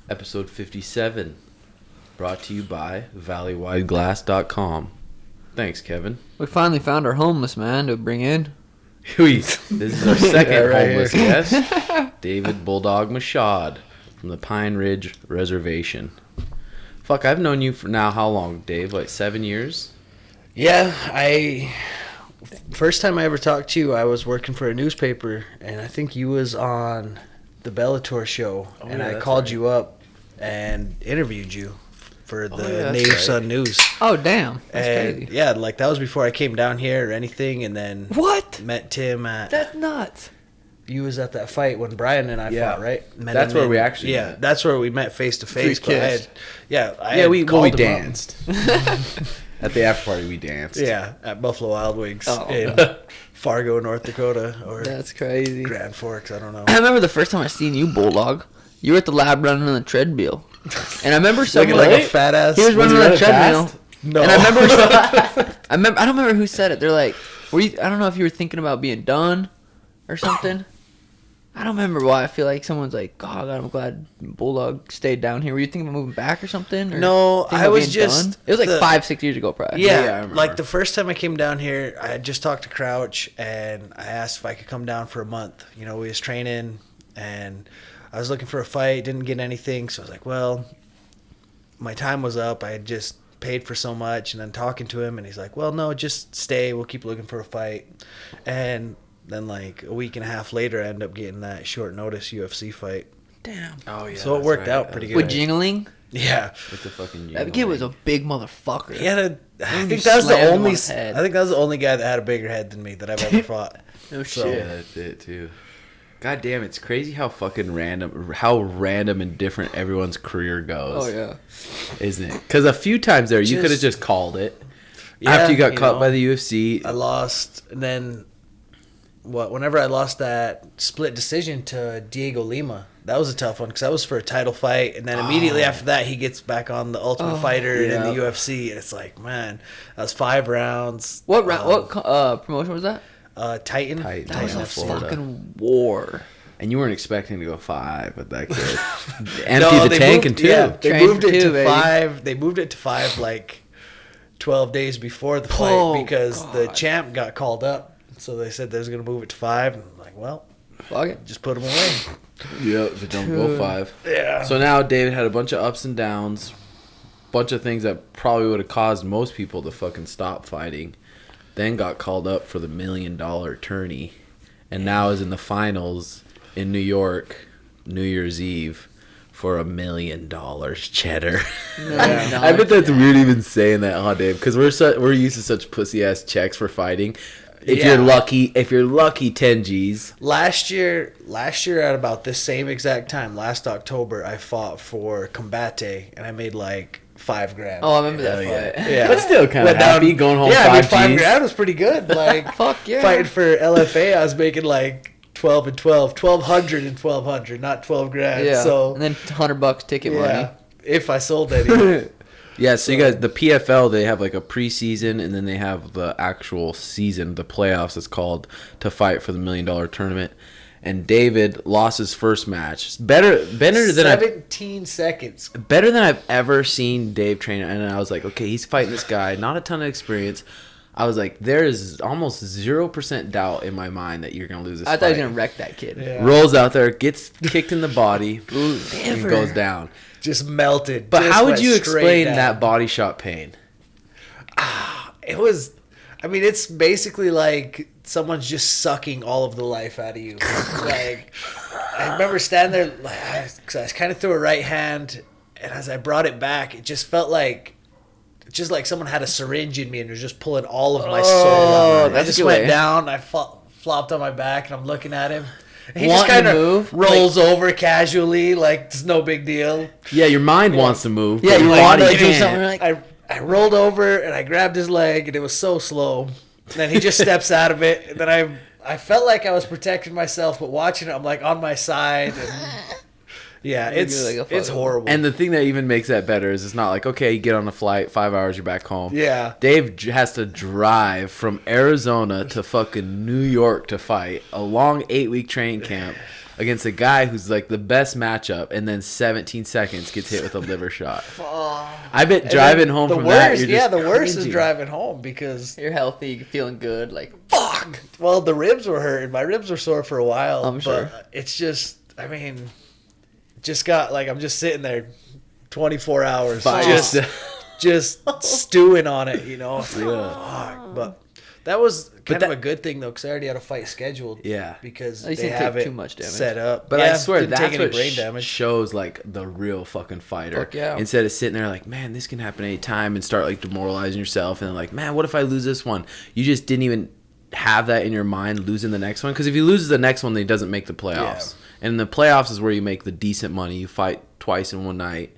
Episode 57, brought to you by valleywideglass.com. Thanks, Kevin. We finally found our homeless man to bring in. This is our second homeless guest, David Bulldawg Mashad from the Pine Ridge Reservation. Fuck, I've known you for now how long, Dave? Like 7 years? Yeah, first time I ever talked to you, I was working for a newspaper, and I think you was on the Bellator show, and I called you up and interviewed you for the Native Son News. Oh, damn. That's crazy. Yeah, like that was before I came down here or anything, and then met Tim at... That's nuts. You was at that fight when Brian and I fought, right? That's where we actually met. That's where we met face to face. We danced. At the after party, we danced. Yeah, at Buffalo Wild Wings in Fargo, North Dakota, or that's crazy. Grand Forks, I don't know. I remember the first time I seen you, Bulldawg. You were at the lab running on the treadmill, and I remember someone looking like a fat ass. He was running on the treadmill. No, and I remember. I don't remember who said it. They're like, "Were you?" I don't know if you were thinking about being done, or something. I don't remember why. I feel like someone's like, "God, I'm glad Bulldawg stayed down here." Were you thinking about moving back or something? Or no, I was just. Done? It was like 5-6 years ago, probably. Yeah, like the first time I came down here, I had just talked to Crouch, and I asked if I could come down for a month. You know, we was training, and I was looking for a fight, didn't get anything, so I was like, well, my time was up. I had just paid for so much, and then talking to him, and he's like, well, no, just stay. We'll keep looking for a fight, and then like a week and a half later, I ended up getting that short notice UFC fight. Damn. Oh yeah. So it worked out pretty good. With Jingling? Yeah. With the fucking That kid was a big motherfucker. He had I think that was the only guy that had a bigger head than me that I've ever fought. No so, shit. Yeah, that's it too. God damn, it's crazy how fucking random and different everyone's career goes. Oh yeah. Isn't it? Because a few times there, you could have just called it. Yeah, after you got caught by the UFC. I lost, and then whenever I lost that split decision to Diego Lima, that was a tough one because that was for a title fight, and then immediately after that he gets back on the Ultimate Fighter and in the UFC, and it's like, man, that was 5 rounds. What promotion was that? Titan. That was a fucking war. And you weren't expecting to go 5 with that kid. Empty the tank in 2. Yeah, they moved it to 5. They moved it to 5 like 12 days before the fight because the champ got called up. So they said they was going to move it to 5. And I'm like, well, fuck it. Just put him away. Yep, but don't go 5. Yeah. So now David had a bunch of ups and downs. Bunch of things that probably would have caused most people to fucking stop fighting. Then got called up for the $1 million tourney. And now is in the finals in New York, New Year's Eve, for $1 million cheddar. I bet that's weird even saying that, huh, Dave? Because we're used to such pussy ass checks for fighting. If you're lucky, 10 G's. Last year at about this same exact time, last October, I fought for Combate, and I made like $5,000. Oh, I remember that fight. Yeah. But still kind of happy going home. Yeah, I mean, 5 G's. $5,000 was pretty good. Like, fuck yeah. Fighting for LFA, I was making like 12 and 12, 1,200 and 1,200, not $12,000. Yeah. So, and then $100 ticket money. If I sold any. Yeah, so you guys, the PFL, they have like a preseason, and then they have the actual season, the playoffs, it's called, to fight for the $1 million tournament. And David lost his first match. Better than 17 seconds. Better than I've ever seen Dave train. And I was like, okay, he's fighting this guy, not a ton of experience. I was like, there is almost 0% doubt in my mind that you're gonna lose this fight. I thought he was gonna wreck that kid. Yeah. Rolls out there, gets kicked in the body, and goes down. Just melted. But just how would you explain down. that body shot pain? It was, I mean, it's basically like someone's just sucking all of the life out of you. Like, I remember standing there, because I kind of threw a right hand, and as I brought it back, it just felt like, just like someone had a syringe in me and was just pulling all of my soul out. I just went down, I flopped on my back, and I'm looking at him. And he just kind of rolls over casually, like it's no big deal. Yeah, your mind wants to move. Yeah, your body body can't. I rolled over and I grabbed his leg, and it was so slow. And then he just steps out of it, and then I felt like I was protecting myself, but watching it, I'm like on my side, and Yeah, You're it's like a it's fucking- horrible. And the thing that even makes that better is it's not like, okay, you get on a flight, 5 hours, you're back home. Yeah. Dave has to drive from Arizona to fucking New York to fight a long 8-week training camp against a guy who's like the best matchup, and then 17 seconds gets hit with a liver shot. I bet driving home the from worst, that, you're just the worst is cringing. driving home because You're healthy, feeling good. Like, fuck. Well, the ribs were hurting. My ribs were sore for a while. I'm sure. But it's just, I mean, just got like I'm just sitting there, 24 hours, By just yourself. stewing on it. You know. It's like, Yeah. fuck. But that was kind that- of a good thing though, because I already had a fight scheduled. Yeah. Because At least they you didn't have take it too much damage. set up. But Yeah, I swear didn't that's take any what brain damage. shows like the real fucking fighter. Fuck yeah. Instead of sitting there like, man, this can happen any time, and start like demoralizing yourself, and like, man, what if I lose this one? You just didn't even have that in your mind losing the next one, because if you lose the next one, then he doesn't make the playoffs. And in the playoffs is where you make the decent money. You fight twice in one night.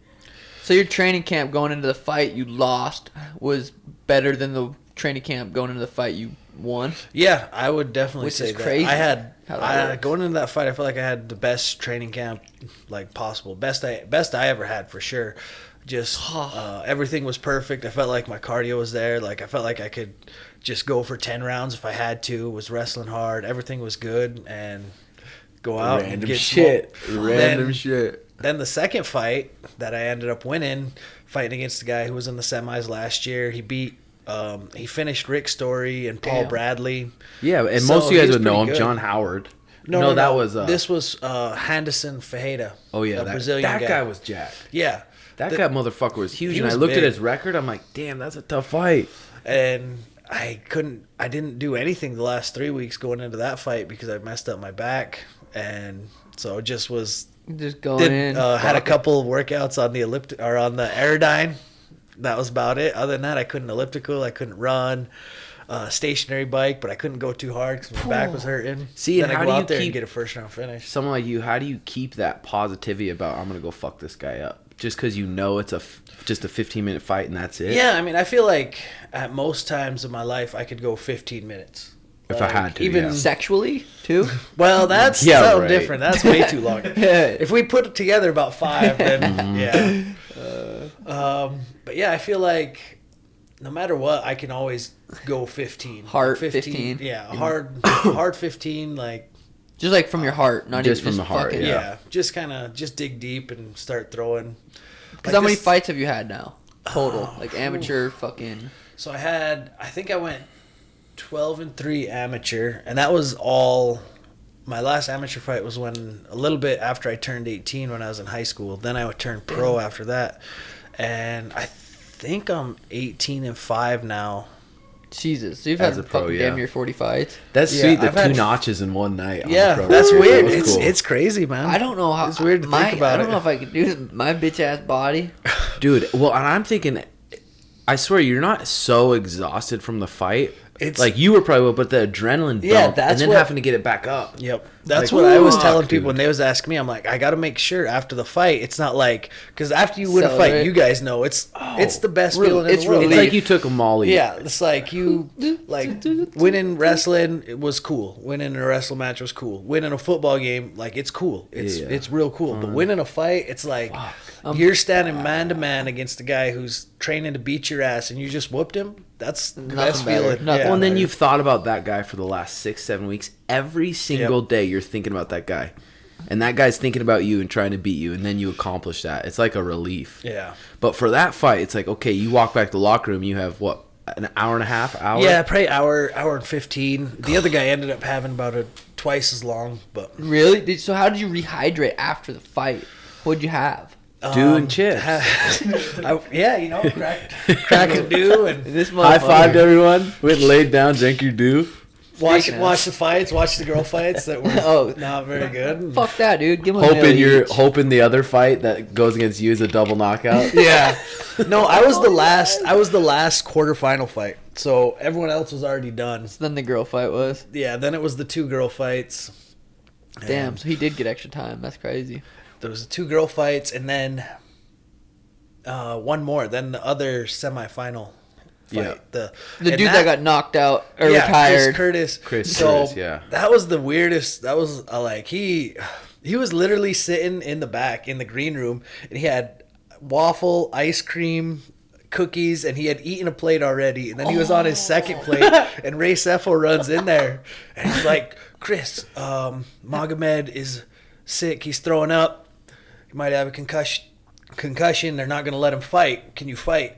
so your training camp going into the fight you lost was better than the training camp going into the fight you won. Yeah, I would definitely Which say is that. crazy I had how that works. going into that fight. I feel like I had the best training camp like possible. Best I ever had for sure. Just everything was perfect. I felt like my cardio was there. Like I felt like I could just go for 10 rounds if I had to. Was wrestling hard. Everything was good and go out and Random get shit. smoked. Random shit. Then the second fight that I ended up winning, fighting against the guy who was in the semis last year, he finished Rick Story and Paul Damn. Bradley. Yeah, and So most of you he guys was would know pretty him. good. John Howard. No, that was this was Henderson Fajeda. Oh yeah, a that Brazilian that guy. guy was jacked. Yeah, That The- guy motherfucker was huge, he and was I looked at big. his record. I'm like, damn, that's a tough fight. and I didn't do anything the last 3 weeks going into that fight because I messed up my back, and so it just was Just going in. had a couple of workouts on the on the Aerodyne. That was about it. Other than that, I couldn't elliptical, I couldn't run. Stationary bike, but I couldn't go too hard because my back was hurting. See, then and I how go do you out there and keep- get a first round finish. Someone like you, how do you keep that positivity about I'm gonna go fuck this guy up? Just because you know it's just a 15-minute fight and that's it. Yeah, I mean, I feel like at most times in my life I could go 15 minutes. If I had to, even yeah. Sexually, too? well, that's Yeah, something right. different. That's way too long. Yeah. If we put it together about 5, then Mm-hmm. yeah. But yeah, I feel like no matter what, I can always go 15. Heart 15. 15. Yeah, hard 15. Like Just like from your heart, not Just even from the heart, fucking- yeah, just dig deep and start throwing. Because how many fights have you had now? Total. Like amateur fucking. So I think I went 12-3 amateur, and that was all. My last amateur fight was when a little bit after I turned 18 when I was in high school. Then I would turn pro after that, and I think I'm 18-5 now. Jesus. So you've As had a pro, fucking yeah. damn near 40 fights. That's Yeah, sweet. The I've 2 had- notches in one night. On Yeah, the pro that's tour. weird. That was cool. It's crazy, man. I don't know how. It's weird to think about I don't it. know if I could do it. My bitch ass body. Dude. Well, and I'm thinking, I swear you're not so exhausted from the fight. It's- like you were probably, but the adrenaline dump, Yeah, that's and then what- having to get it back up. Yep. That's Like, what I was fuck, telling people dude. when they was asking me. I'm like, I got to make sure after the fight, it's not like, because after you win a Celebrate. fight, you guys know it's the best feeling in it's the world. It's relief. like you took a Molly. Yeah, it's like you winning wrestling. It was cool. Winning a wrestle match was cool. Winning a football game, like it's cool. It's Yeah. it's real cool. But winning a fight, it's like you're standing man to man against a guy who's training to beat your ass, and you just whooped him. That's the Nothing best better. feeling. Nothing Well, and then better. you've thought about that guy for the last 6-7 weeks. Every single day you're thinking about that guy. And that guy's thinking about you and trying to beat you, and then you accomplish that. It's like a relief. Yeah. But for that fight, it's like, okay, you walk back to the locker room, you have, what, an hour and a half? Yeah, probably hour and 15. The other guy ended up having about twice as long, but Really? So how did you rehydrate after the fight? What'd you have? Doing chips. Crack a dew and This High five to motherfucker. everyone. Went and laid down, drank your dew. watch Speaking the fights, watch the girl fights that were Oh. not very good. Fuck that, dude. Give him a million each. Hoping the other fight that goes against you is a double knockout. Yeah. No, I was the last quarterfinal fight. So everyone else was already done. Then the girl fight was. Yeah, then it was the 2 girl fights. Damn, And so he did get extra time. That's crazy. there was the 2 girl fights and then one more, then the other semifinal fight. Yeah. The and dude that got knocked out or retired. Chris Curtis. Chris So Curtis, yeah. that was the weirdest. That was like he He was literally sitting in the back in the green room, and he had waffle, ice cream, cookies, and he had eaten a plate already. And then he was on his second plate, and Ray Cepho runs in there, and he's like, Chris, Magomed is sick. He's throwing up. He might have a concussion. They're not going to let him fight. Can you fight?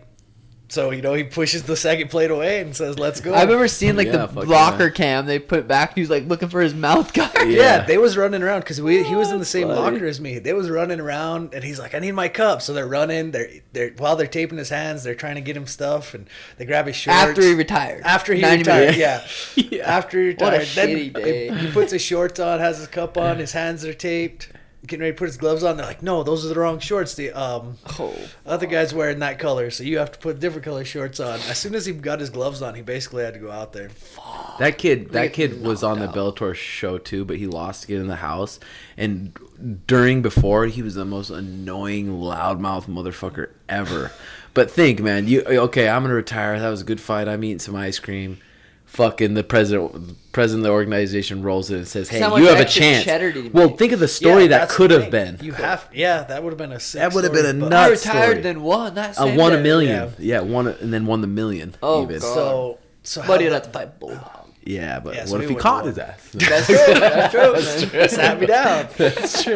So, he pushes the second plate away and says, let's go. I remember seeing like the fuck locker cam they put back. He was like looking for his mouth guard. Yeah, they was running around because he was in the same locker as me. They was running around, and he's like, I need my cup. So they're running. They're while they're taping his hands, they're trying to get him stuff, and they grab his shorts. After he retired. After he retired, yeah. After he retired. What a shitty day. He puts his shorts on, has his cup on, his hands are taped. Getting ready to put his gloves on, they're like, no, those are the wrong shorts. The other guy's wearing that color, so you have to put different color shorts on. As soon as he got his gloves on, he basically had to go out there. That kid was on the Bellator show too, but he lost to get in the house. And before, he was the most annoying, loudmouth motherfucker ever. But think, man, I'm gonna retire. That was a good fight. I'm eating some ice cream. Fucking the president of the organization rolls in and says, "Hey, you have a chance." Well, think of the story that could have been. That would have been a sick That would have been a story, nuts I retired, story. then won. That Won $1 million. Yeah, won the $1 million. Oh, even. God. So But he'd have to fight Bulldawg. Yeah, but so what if he he caught would've his ass? That's true. Sat me down. That's true.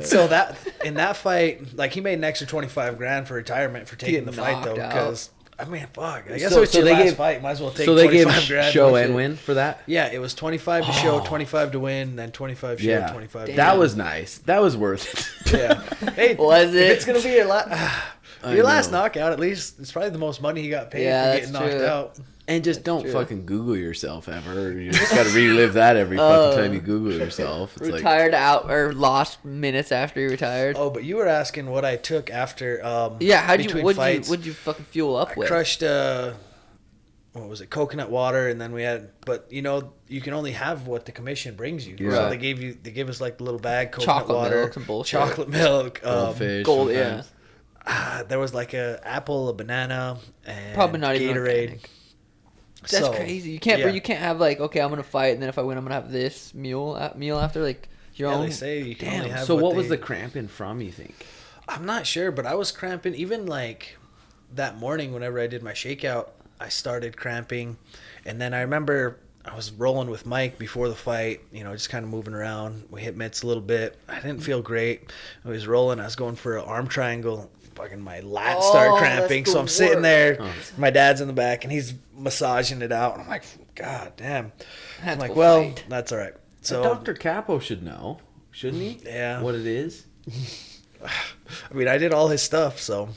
So that in that fight, like he made an extra $25,000 for retirement for taking the fight though, knocked because I mean, fuck. I guess So- it was so your they last gave- fight. Might as well take. So they gave $25,000. show and win for that. Yeah, it was 25 to show, 25 to win, then 25 show, Yeah, 25. Damn. that was nice. That was worth it. Yeah. Hey, Was if it? it's gonna be your last know. knockout, at least it's probably the most money he got paid Yeah, for getting that's knocked true. out. And just don't true. fucking Google yourself ever. You just got to relive that every fucking time you Google yourself. It's Retired out or lost minutes after he retired. Oh, but you were asking what I took after. Yeah, between what'd fights. you fucking fuel up I with? crushed what was it, coconut water, and then we had, but you can only have what the commission brings you. Yeah. So Right. they gave us like the little bag, coconut Chocolate water, milk, some bullshit. chocolate milk, goldfish. Gold, yeah. sometimes. there was like a apple, a banana, and Probably not even Gatorade. organic. That's crazy. You can't, yeah. you can't have like, okay, I'm gonna fight, and then if I win, I'm gonna have this meal after, like your Yeah, own. they say you can Damn. only have So what was they- the cramping from? You think? I'm not sure, but I was cramping even like that morning whenever I did my shakeout. I started cramping, and then I remember I was rolling with Mike before the fight, just kind of moving around. We hit mitts a little bit. I didn't feel great. I was rolling. I was going for an arm triangle. Fucking my lats started cramping. that's So the I'm sitting worst. there. Oh. My dad's in the back, and he's massaging it out. And I'm like, God damn. Had I'm to like, go well, fight. that's all right. So Dr. Capo should know, shouldn't he? Yeah. What it is? I mean, I did all his stuff, so.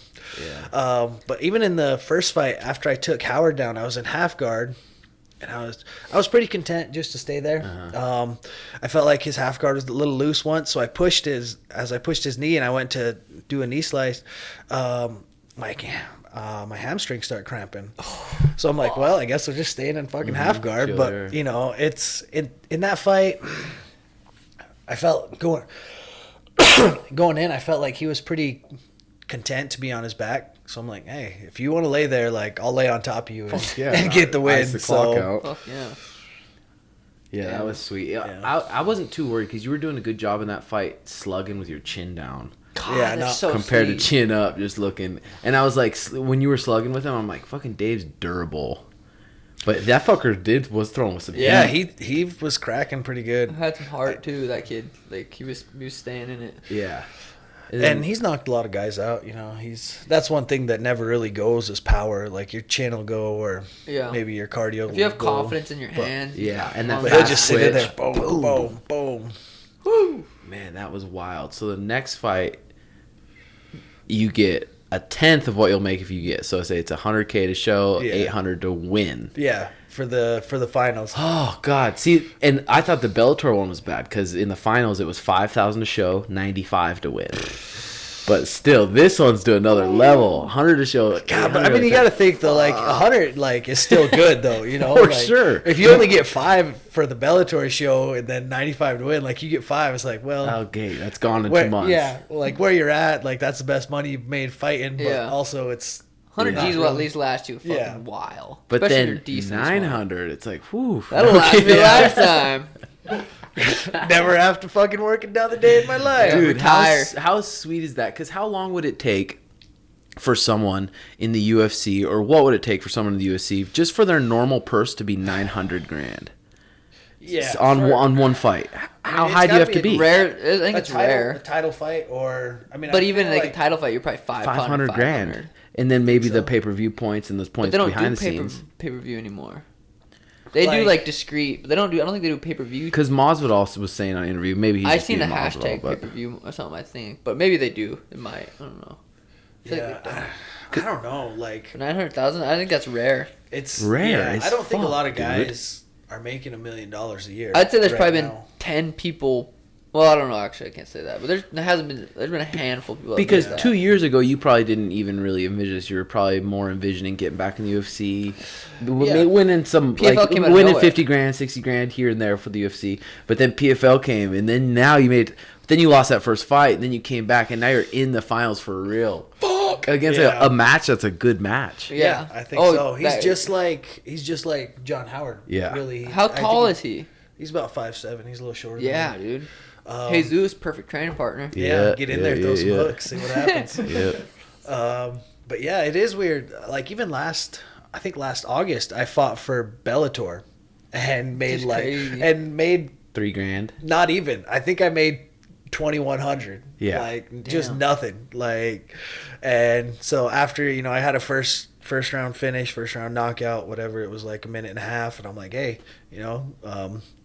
Yeah. But even in the first fight, after I took Howard down, I was in half guard, and I was pretty content just to stay there. Uh-huh. I felt like his half guard was a little loose once, so I pushed his knee, and I went to do a knee slice. My hamstrings start cramping, so I'm like, well, I guess I'll just stay in fucking half guard. Chill But there. it's in that fight, I felt going in, I felt like he was pretty content to be on his back. So I'm like, hey, if you want to lay there, like I'll lay on top of you and get the win. Ice the clock So out. Fuck yeah. Yeah, Yeah. that was sweet. Yeah. I wasn't too worried because you were doing a good job in that fight, slugging with your chin down God, Yeah, that's no, so compared sweet. to chin up, just looking. And I was like, when you were slugging with him, I'm like, fucking Dave's durable. But that fucker was throwing with some yeah, heat. he was cracking pretty good, Had some heart too. That kid, like he was staying in it. Yeah. and he's knocked a lot of guys out. That's one thing that never really goes is power. Like your chin will go, or Yeah. maybe your cardio. If you have will go. confidence in your hand, yeah, and that But he'll fast just sit in there, switch. boom, boom, boom. Woo! Man, that was wild. So the next fight, you get a tenth of what you'll make if you get. So say it's $100K to show, Yeah. $800 to win. Yeah, for the finals. Oh God! See, and I thought the Bellator one was bad because in the finals it was 5,000 to show, 95 to win. But still, this one's to another level. 100 to show. God, but I mean, you got to think though, like 100, like is still good though, For like, sure. If you only get 5 for the Bellator show and then 95 to win, like you get 5, it's like, well, Okay, that's gone in where, 2 months. yeah, like where you're at, like that's the best money you've made fighting, but Yeah. also it's 100 not G's will at really- least last you a fucking Yeah. while. But Especially if you're then decent as well. 900, it's like, whew. That'll last me a Yeah. lifetime. Never have to fucking work another day in my life. Dude, retire. how sweet is that? Because how long would it take for someone in the UFC, or what would it take for someone in the UFC just for their normal purse to be $900,000? Yeah, On one fight. How it's high do you gotta have to be be? Rare. I think it's a rare. title fight, or But even like a title fight, you're probably 500 grand. And then maybe the pay-per-view points and those But points they don't behind the do scenes. pay-per-view anymore. They do like discreet, but they don't do. I don't think they do pay-per-view. Because Masvidal also was saying on an interview, maybe he's I just seen a being Masvidal, hashtag but- pay-per-view or something. I think, but maybe they do. It might. I don't know. I feel like they Yeah, don't. I don't know. Like For 900,000, I think that's rare. it's Rare Yeah, as I don't think a fuck, lot of dude. guys are making $1 million a year. I'd say there's right probably now. been 10 people. Well, I don't know. Actually, I can't say that. But there's been a handful of people. that Because made that. 2 years ago, you probably didn't even really envision this. You were probably more envisioning getting back in the UFC, Yeah. winning some, PFL like came out of winning nowhere. 50 grand, 60 grand here and there for the UFC. But then PFL came, and then now you made. Then you lost that first fight, and then you came back, and now you're in the finals for real. Fuck against Yeah. a match that's a good match. Yeah. I think Oh, so. He's that- just like John Howard. Yeah. Really. How I tall think is he? He's about 5'7". He's a little shorter. Yeah, than me. dude. Um, Jesus, perfect training partner. Yeah, Yeah, get in yeah, there, throw yeah, some yeah. hooks, see what happens. Yeah. But yeah, it is weird. Like even last August, I fought for Bellator, and made Just crazy. made $3 grand. not even. I think I made 2,100. Yeah. like just Damn. nothing. Like, and so after I had a first round finish, first round knockout, whatever. It was like a minute and a half, and I'm like, hey,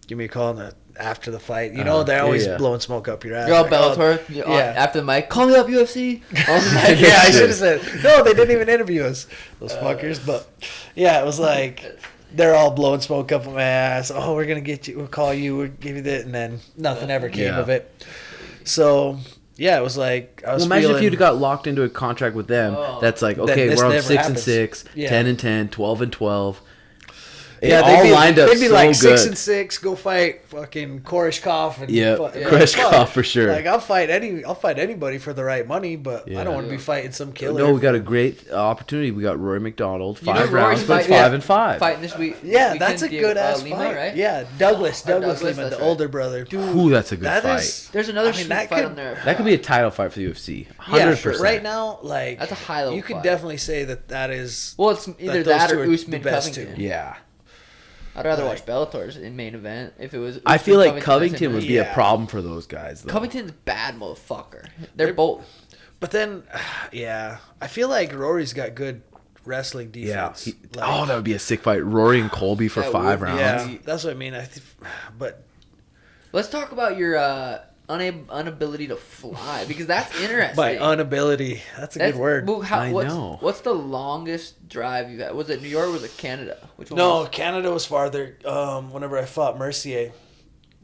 give me a call after the fight. They're always yeah. blowing smoke up your ass. You're all Like, oh, Bellator. yeah. After the mic, call me up UFC. On the mic. Yeah, I should have said no. They didn't even interview us, those fuckers. But yeah, it was like they're all blowing smoke up my ass. Oh, we're gonna get you. We'll call you. We'll give you that, and then nothing ever came Yeah. of it. So yeah, it was like I was. Well, imagine if feeling- you'd got locked into a contract with them. Oh. That's like, Then okay, this we're on never 6 and happens. 6, Yeah. 10 and 10, 12 and 12. Yeah, It all lined up They'd be so like good. 6 and 6. Go fight fucking Koreshkov and Yeah, fuck- Koreshkov fuck. for sure. Like I'll fight anybody for the right money, but Yeah. I don't want to be fighting some killer. No, we got a great opportunity. We got Rory McDonald, You know 5 Rory's rounds, but it's fighting- 5 and 5. Fighting this week. Yeah, weekend, that's a do you- good ass Lima, fight, right? Yeah, Douglas Douglas, Lima, that's the right. older brother. Ooh, that's a good That fight. is- There's another I mean, shoot that fight could- on there. That could be a title fight for the UFC. Yeah, 100%. right now, like That's a high level You could fight. definitely say that is. Well, it's either those that two or are the Usman best Covington. two. Yeah. I'd rather Like- watch Bellator's in main event if it was. I feel Usman like Covington Covington would doesn't- be a Yeah. problem for those guys, though. Covington's bad motherfucker. They're both. But then, yeah, I feel like Rory's got good wrestling Yeah. defense. Oh, that would be a sick fight. Rory and Colby for That 5 would- rounds. yeah, that's what I mean. But Let's talk about your inability to fly because that's interesting. by inability, that's a good word. Well, I know. What's the longest drive you've had? Was it New York or was it Canada? Which one No, was Canada was farther. Whenever I fought Mercier,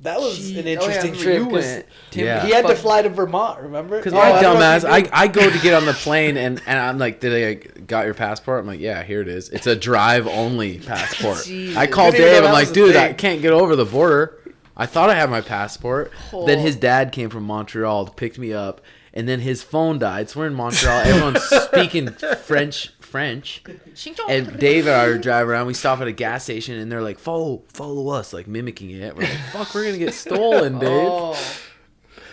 that was Jeez. an Oh, yeah, I interesting remember trip you 'cause went. Yeah. he had to fucking- fly to Vermont. Remember? Because Oh, my I don't know if dumbass, you knew. I go to get on the plane and I'm like, did I got your passport? I'm like, yeah, here it is. It's a drive only passport. Jesus. I called Didn't even Dave. know I'm that like, was a dude, I thing. can't get over the border. I thought I had my passport. Then Oh. his dad came from Montreal, picked me up, and then his phone died. So we're in Montreal. Everyone's speaking French. And Dave and I are driving around. We stop at a gas station, and they're like, follow us, like mimicking it. We're like, fuck, we're going to get stolen, Dave. Oh,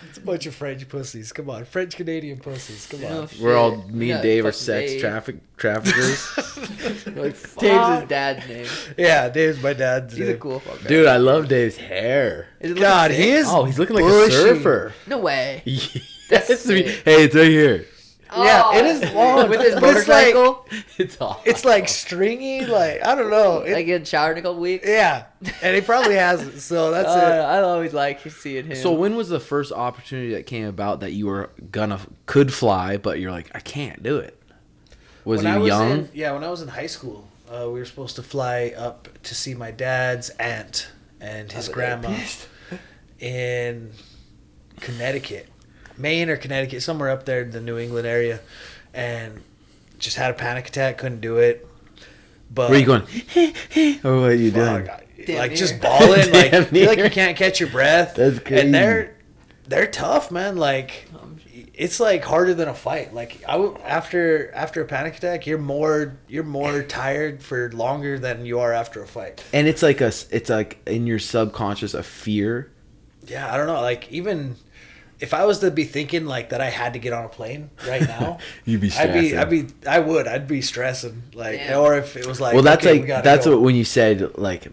It's a bunch of French pussies. Come on, French Canadian pussies. Come on. We're all, me Yeah, and Dave are fucking sex Dave. traffickers. like Dave's his dad's name. Yeah, Dave's my dad's He's a name. cool fucker. Dude, I love Dave's hair. Is it God, looking he sick? is. Oh, he's looking like bushy. a surfer. No way. That's sick. Hey, it's right here. Yeah, it is long. With his But it's like- motorcycle. It's all. It's like stringy. Like I don't know. Like in shower in a couple weeks. Yeah, and he probably has it. So that's it. I always like seeing him. So when was the first opportunity that came about that you were could fly, but you're like, I can't do it? Was When I you young? when I was in high school, we were supposed to fly up to see my dad's aunt and his grandma in Connecticut, Maine or Connecticut, somewhere up there in the New England area, and just had a panic attack, couldn't do it. But Were you going? Or what are you fuck, doing? Damn like near. just bawling, like Damn feel like near. you can't catch your breath. That's crazy. And they're tough, man. Like it's like harder than a fight. Like after a panic attack, you're more tired for longer than you are after a fight. And it's like it's like in your subconscious a fear Yeah, I don't know. Like, even if I was to be thinking like that I had to get on a plane right now, You'd be stressing. I'd be stressing. Like, Damn. or if it was like, Well, that's okay, like we gotta that's go. what when you said like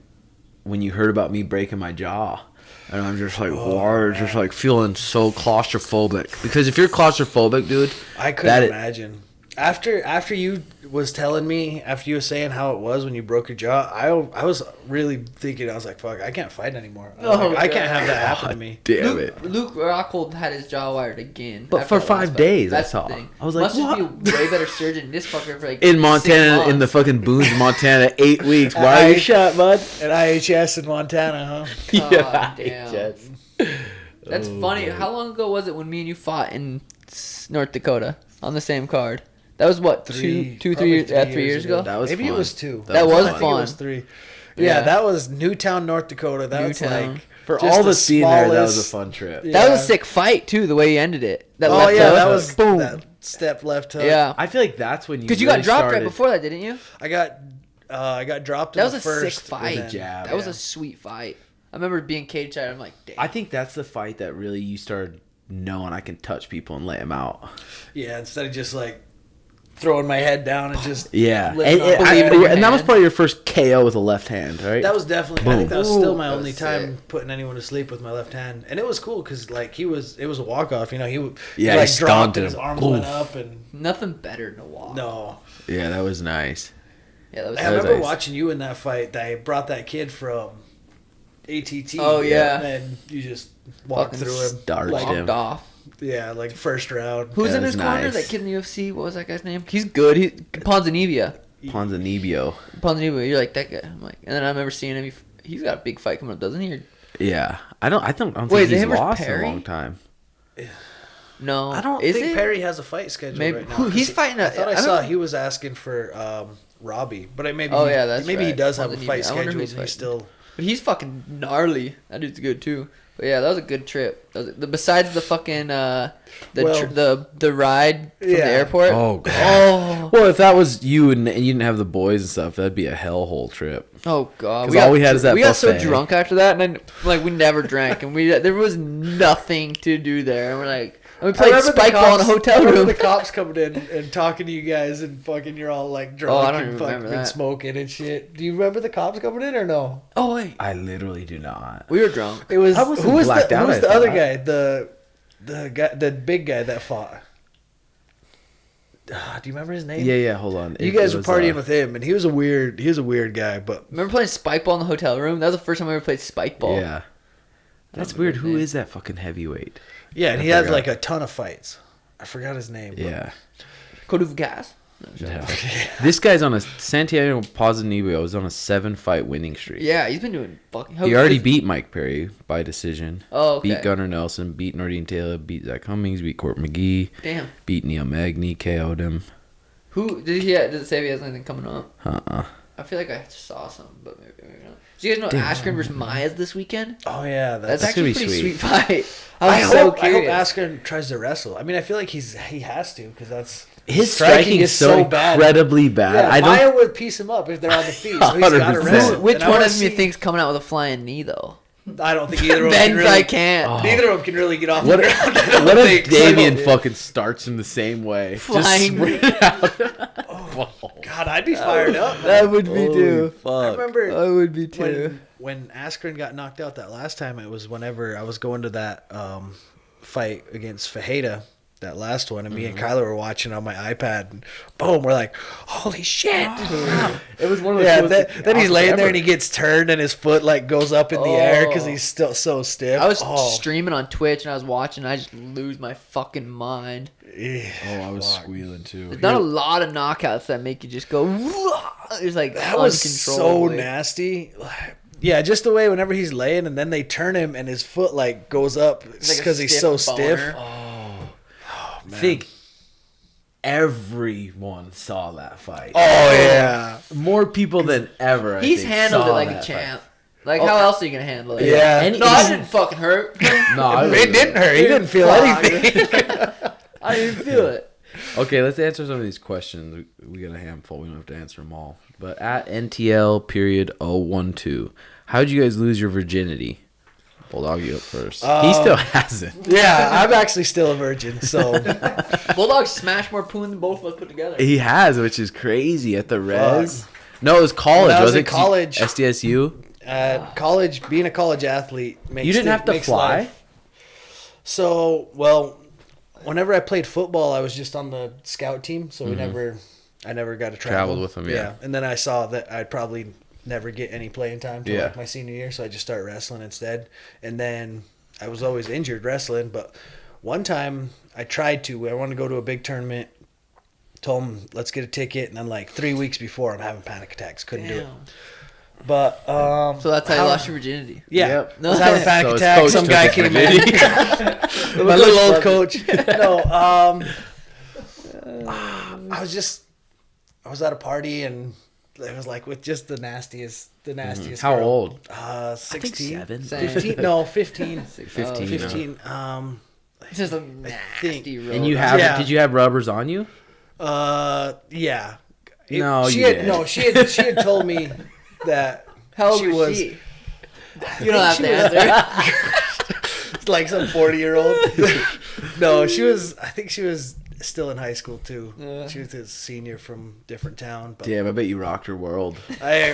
when you heard about me breaking my jaw, and I'm just like, just like feeling so claustrophobic. Because if you're claustrophobic, dude, I couldn't imagine. After you was telling me, after you were saying how it was when you broke your jaw, I was really thinking, I was like, fuck, I can't fight anymore. I can't have that happen to me. Damn it. Luke Rockhold had his jaw wired again. But after for the last 5 fight. days, That's I saw. the thing. I was like, must what? just be a way better surgeon than this fucker for like In 6 Montana, in the months. fucking boons of Montana, 8 weeks. Why are you shut, bud? At IHS in Montana, huh? God damn. just- That's funny. How long ago was it when me and you fought in North Dakota on the same card? That was what, 3 years ago? That was Maybe fun. it was 2. That was I think fun. It was 3. Yeah, that was Newtown, North Dakota. That was Newtown. like For just all the the scene there, that was a smallest- fun trip. Yeah. That was a sick fight too. The way he ended it. That Oh left yeah, hook. that was boom. that step left hook. Yeah, I feel like that's when you because you really got dropped started. right before that, didn't you? I got dropped. That in was the a first sick fight. and then- Jab. That was Yeah. a sweet fight. I remember being cage side. I'm like, damn. I think that's the fight that really you started knowing I can touch people and lay them out. Yeah, instead of just like throwing my head down and just Yeah, and, living and, off I- my Believe in your and that was hand. probably your first KO with a left hand, right? That was definitely. I think that was Boom. still my That only was time sick. putting anyone to sleep with my left hand, and it was cool because like it was a walk off. You know, he Yeah, he he like stomped dropped and him. his arms Boom. went up and Nothing better than a walk. no. Yeah, that was nice. Yeah, that was. I That was remember nice. watching you in that fight. They brought that kid from ATT. Oh, yeah. and you just walked Fucking through him. starched like, him. Walked off. Yeah, like first round. Who's That in was his corner? nice. That kid in the UFC. What was that guy's name? He's good. He Ponzinibbio. Ponzinibbio. Ponzinibbio. You're like that guy. I'm like, and then I remember seeing him. He's got a big fight coming up, doesn't he? Or, Yeah, I don't Wait, think is it he's him versus lost in a Perry? long time. no, I don't is think it? Perry has a fight scheduled Maybe- right now. who- he's 'cause fighting I a- thought I I saw remember- he was asking for Robbie, but maybe. Oh, yeah, that's maybe he right. does have a Ponzinibbio. fight I wonder who scheduled. he's And he's fighting. still. But he's fucking gnarly. That dude's good too. But yeah, that was a good trip. Besides the fucking the ride from the Yeah. airport. Oh god. Oh, Well, if that was you and you didn't have the boys and stuff, that'd be a hellhole trip. oh god. 'Cause all we had is that we got so buffet. drunk after that, and then like we never drank, and there was nothing to do there, and we're like. And we played spike ball in a hotel I remember room. the cops coming in and talking to you guys and fucking you're all like drunk I don't and even fucking remember been that. smoking and shit. Do you remember the cops coming in or no? Oh wait, I literally do not. we were drunk. It was I wasn't who was blacked the out, who was I the other thought. guy the guy the big guy that fought. Do you remember his name? Yeah. Hold on. You It guys were was, partying with him, and he was a weird guy. But Remember playing spike ball in the hotel room? That was the first time I ever played spike ball. Yeah. That's Remember weird. his Who name. is that fucking heavyweight? yeah, and I he has forgot. like a ton of fights. I forgot his name. but- Yeah. Code Gas. No. This guy's on a Santiago Ponzinibbio was on a 7-fight winning streak. Yeah, he's been doing fucking. He already beat Mike Perry by decision. Oh, okay. Beat Gunnar Nelson, beat Nordine Taylor, beat Zach Cummings, beat Court McGee, Damn. beat Neil Magny, KO'd him. Who did he? Does it say if he has anything coming up? I feel like I saw some, but maybe not. Do you guys know Askren versus Myers this weekend? Oh yeah, That's gonna actually a be pretty sweet. sweet fight. I I'm so hope curious. Askren tries to wrestle. I mean, I feel like he has to because that's His striking is so bad. incredibly bad. Yeah, I don't. Maya would piece him up if they're on the feet. So he's got to 100%. wrestle. Which And I one wanna of you see- think's coming out with a flying knee though? I don't think either of them Ben can really. I can't. Neither of them can really get off What the if, ground. I don't what if think. Damien So- fucking starts him the same way? Flying. Just sprint out. God, I'd be fired up. man. That would be Holy too. I fuck. remember I would be too. when Askren got knocked out that last time. It was whenever I was going to that fight against Fajeda, that last one, and me and Kyler were watching on my iPad, and boom, we're like, holy shit! It was one of Yeah, those. then he's laying there and he gets turned and his foot like goes up in the air because he's still so stiff. I was streaming on Twitch and I was watching. And I just lose my fucking mind. Oh, I was squealing too. There's not a lot of knockouts that make you just go. It's like That was so uncontrollably. nasty. Yeah, just the way whenever he's laying and then they turn him and his foot like goes up It's like a because he's so stiff stiff. boner. I think everyone saw that fight. Oh yeah, More people than ever. I He's think, handled saw it like a that champ. Like, how else are you going to handle it? Yeah. And No, I didn't fucking hurt. fight. No, I it didn't hurt. He didn't feel Fuck. anything. I didn't feel it. Okay, let's answer some of these questions. We got a handful. We don't have to answer them all. But at NTL period 012, how'd you guys lose your virginity? Bulldawg, you up first. Um, He still hasn't. Yeah, I'm actually still a virgin, so Bulldawg smashed more poon than both of us put together. He has, which is crazy at the res. No, it was college. When I was was in it college- SDSU? college, being a college athlete makes You didn't have to makes fly? life. So, well, whenever I played football, I was just on the scout team, so I never got to travel. Traveled with them, yeah. And then I saw that I'd probably never get any playing time till Yeah. like my senior year, so I just started wrestling instead. And then I was always injured wrestling, but one time I tried to. I wanted to go to a big tournament. Told them, let's get a ticket, and then like 3 weeks before, I'm having panic attacks. Couldn't do it. But So that's how you lost your virginity. yeah, Yep. I was having a panic So his attack. coach Some took guy his came virginity. in. My little old coach. No, I was at a party and it was like with just the nastiest. How girl. old? 16, 7. 15. No, 15. 15. 15. It's just a think- nasty road. And you have? Yeah. Did you have rubbers on you? Yeah. No, she you had didn't. no. She had told me that How old she was was she? You don't have she to was- answer. like some 40-year-old. No, she was. I think she was still in high school too. She was a senior from different town. But Damn, I bet you rocked her world. I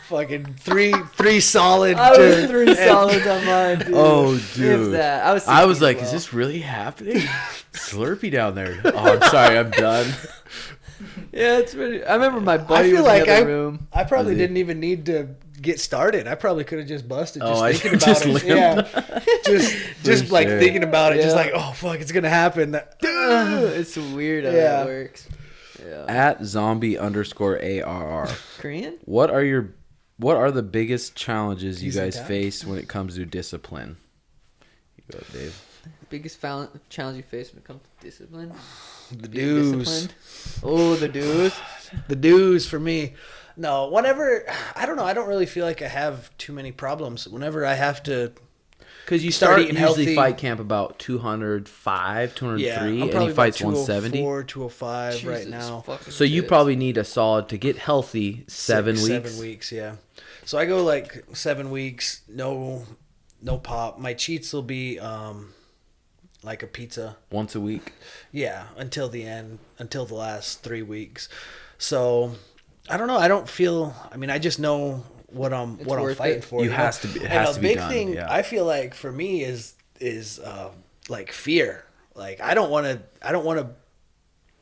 fucking three solid. I was to- 3 solids on mine, dude. Oh, If dude. that. I was 16 like, as is well. this really happening? Slurpee down there. Oh, I'm sorry, I'm done. Yeah, it's really. I remember my buddy feel was like in the other room. I probably Was he? didn't even need to get started. I probably could have just busted just Oh, I thinking about just it. limped. Yeah, just like sure. thinking about it. Just Yeah. like, oh fuck, it's gonna happen. It's weird how Yeah. that works. Yeah. At zombie_ARR. Korean? What are the biggest challenges you He's in guys town. face when it comes to discipline? You go, Dave. Biggest challenge you face when it comes to discipline? The Being dues. disciplined? Oh, the dues. The dues for me. No, whenever I don't know, I don't really feel like I have too many problems. Whenever I have to, Because you Start start eating usually healthy. fight camp about 205, 203, yeah, I'm and probably he fights about 170. 204, 205 right Jesus now. fucking So you tits. probably need a solid to get healthy 7 weeks. 7 weeks, yeah. So I go like 7 weeks, no pop. My cheats will be like a pizza. Once a week. Yeah, until the end, until the last 3 weeks. So I don't know. I don't feel. I mean, I just know what I'm worth fighting it. for. You know? has to be- it And has a to be big done, thing yeah. I feel like for me is like fear. Like I don't want to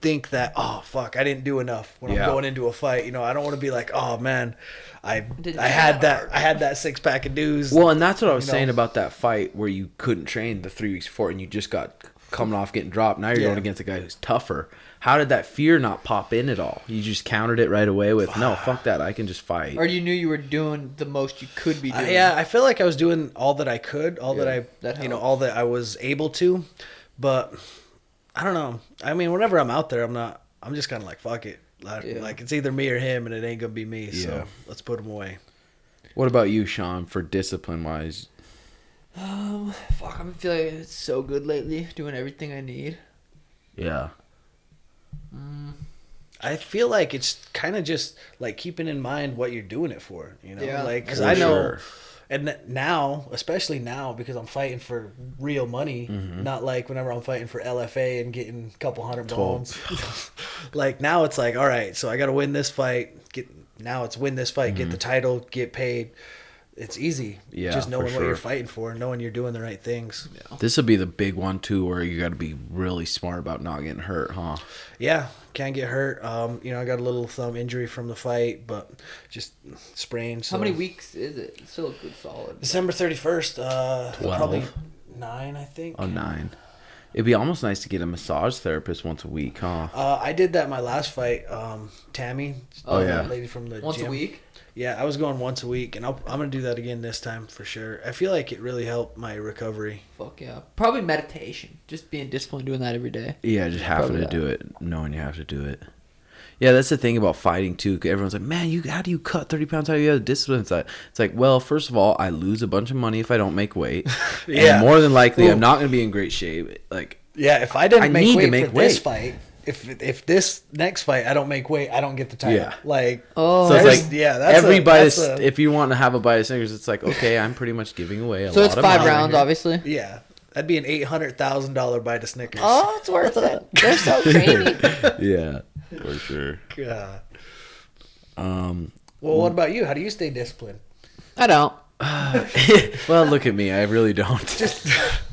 think that, oh fuck, I didn't do enough when Yeah. I'm going into a fight. You know, I don't want to be like, oh man, I Didn't had try that 6-pack of dues. Well, and that's what I was You know. saying about that fight where you couldn't train the 3 weeks before and you just got coming off getting dropped. Now you're Yeah. going against a guy who's tougher. How did that fear not pop in at all? You just countered it right away with, no, fuck that. I can just fight. Or you knew you were doing the most you could be doing. Yeah, I feel like I was doing all that I could, all that I, that helps. all that I was able to, but I don't know. I mean, whenever I'm out there, I'm just kind of like, fuck it. Like it's either me or him, and it ain't gonna be me. Yeah. So let's put him away. What about you, Sean, for discipline-wise? Fuck, I feel like it's so good lately, doing everything I need. Yeah. I feel like it's kind of just like keeping in mind what you're doing it for, Yeah. like because For I know, sure. and now, especially now, because I'm fighting for real money, Mm-hmm. not like whenever I'm fighting for LFA and getting a couple hundred 12. bones. Like now, it's like, all right, so I got to win this fight. Win this fight, get the title, get paid. It's easy. Mm-hmm. Yeah, just knowing for what sure. you're fighting for, knowing you're doing the right things. This will be the big one, too, where you got to be really smart about not getting hurt, huh? Yeah, can't get hurt. I got a little thumb injury from the fight, but just sprained. So. How many weeks is it? It's still a good solid. December 31st. 12. Probably 9, I think. Oh, 9. It'd be almost nice to get a massage therapist once a week, huh? I did that my last fight. Tammy. Oh, yeah. that lady from the Once gym. a week? Yeah, I was going once a week, and I'm gonna do that again this time for sure. I feel like it really helped my recovery. Fuck yeah. Probably meditation. Just being disciplined, doing that every day. Yeah, just having Probably to that. do it, knowing you have to do it. Yeah, that's the thing about fighting, too. 'Cause everyone's like, man, how do you cut 30 pounds? How do you have discipline? It's like, well, first of all, I lose a bunch of money if I don't make weight. Yeah. And more than likely, Ooh. I'm not going to be in great shape. Like, Yeah, if I didn't I make need to weight make for this weight. fight, if this next fight I don't make weight, I don't get the title. Yeah. Like, Oh. So it's there's- like that's if you want to have a bite of Snickers, it's like, okay, I'm pretty much giving away a So lot it's of 5 money. rounds, obviously. yeah, that'd be an $800,000 bite of Snickers. Oh, it's worth it. They're so creamy. Yeah, for sure. God. Um, Well, what about you? How do you stay disciplined? I don't. well, look at me. I really don't.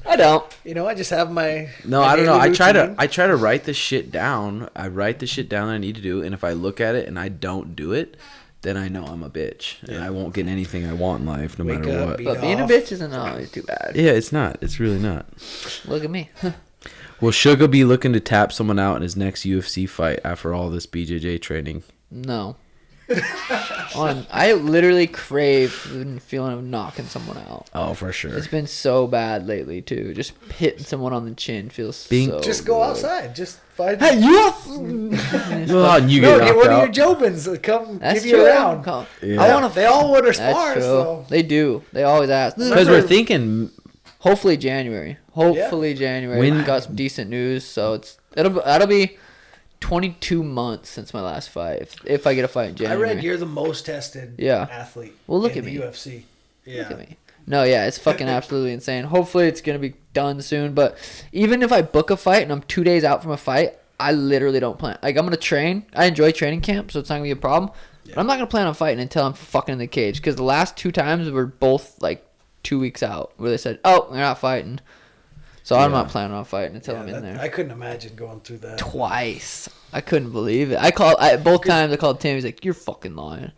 I don't. You know, I just have my No, my I don't know. daily routine. I try to write the shit down. I write the shit down that I need to do, and if I look at it and I don't do it, then I know I'm a bitch, and I won't get anything I want in life, no Wake matter up, what. beat But being a off. bitch isn't always too bad. Yeah, it's not. It's really not. Look at me. Will Suga be looking to tap someone out in his next UFC fight after all this BJJ training? No. I literally crave the feeling of knocking someone out. Oh, for sure. It's been so bad lately too. Just hitting someone on the chin feels so. Just go good. outside. Just find. Hey, you! Oh, and you No, get get knocked one out. of your Jobins. Come That's give you true. a round. Yeah. I want to. They all want to That's spar. true. So They do. They always ask. Because we're thinking, Hopefully January. Hopefully January. When- We got some decent news, so that'll be 22 months since my last fight. If I get a fight in I January. read you're the most tested Yeah. athlete. Well, look in at the me. UFC. Yeah. Look at me. No, yeah, it's fucking absolutely insane. Hopefully it's gonna be done soon. But even if I book a fight and I'm 2 days out from a fight, I literally don't plan. Like, I'm gonna train. I enjoy training camp, so it's not gonna be a problem. But I'm not gonna plan on fighting until I'm fucking in the cage. Because the last 2 times were both like 2 weeks out, where they said, "Oh, we're not fighting." So I'm not planning on fighting until I'm in there. I couldn't imagine going through that. Twice. I couldn't believe it. Both times I called Tim. He's like, "You're fucking lying."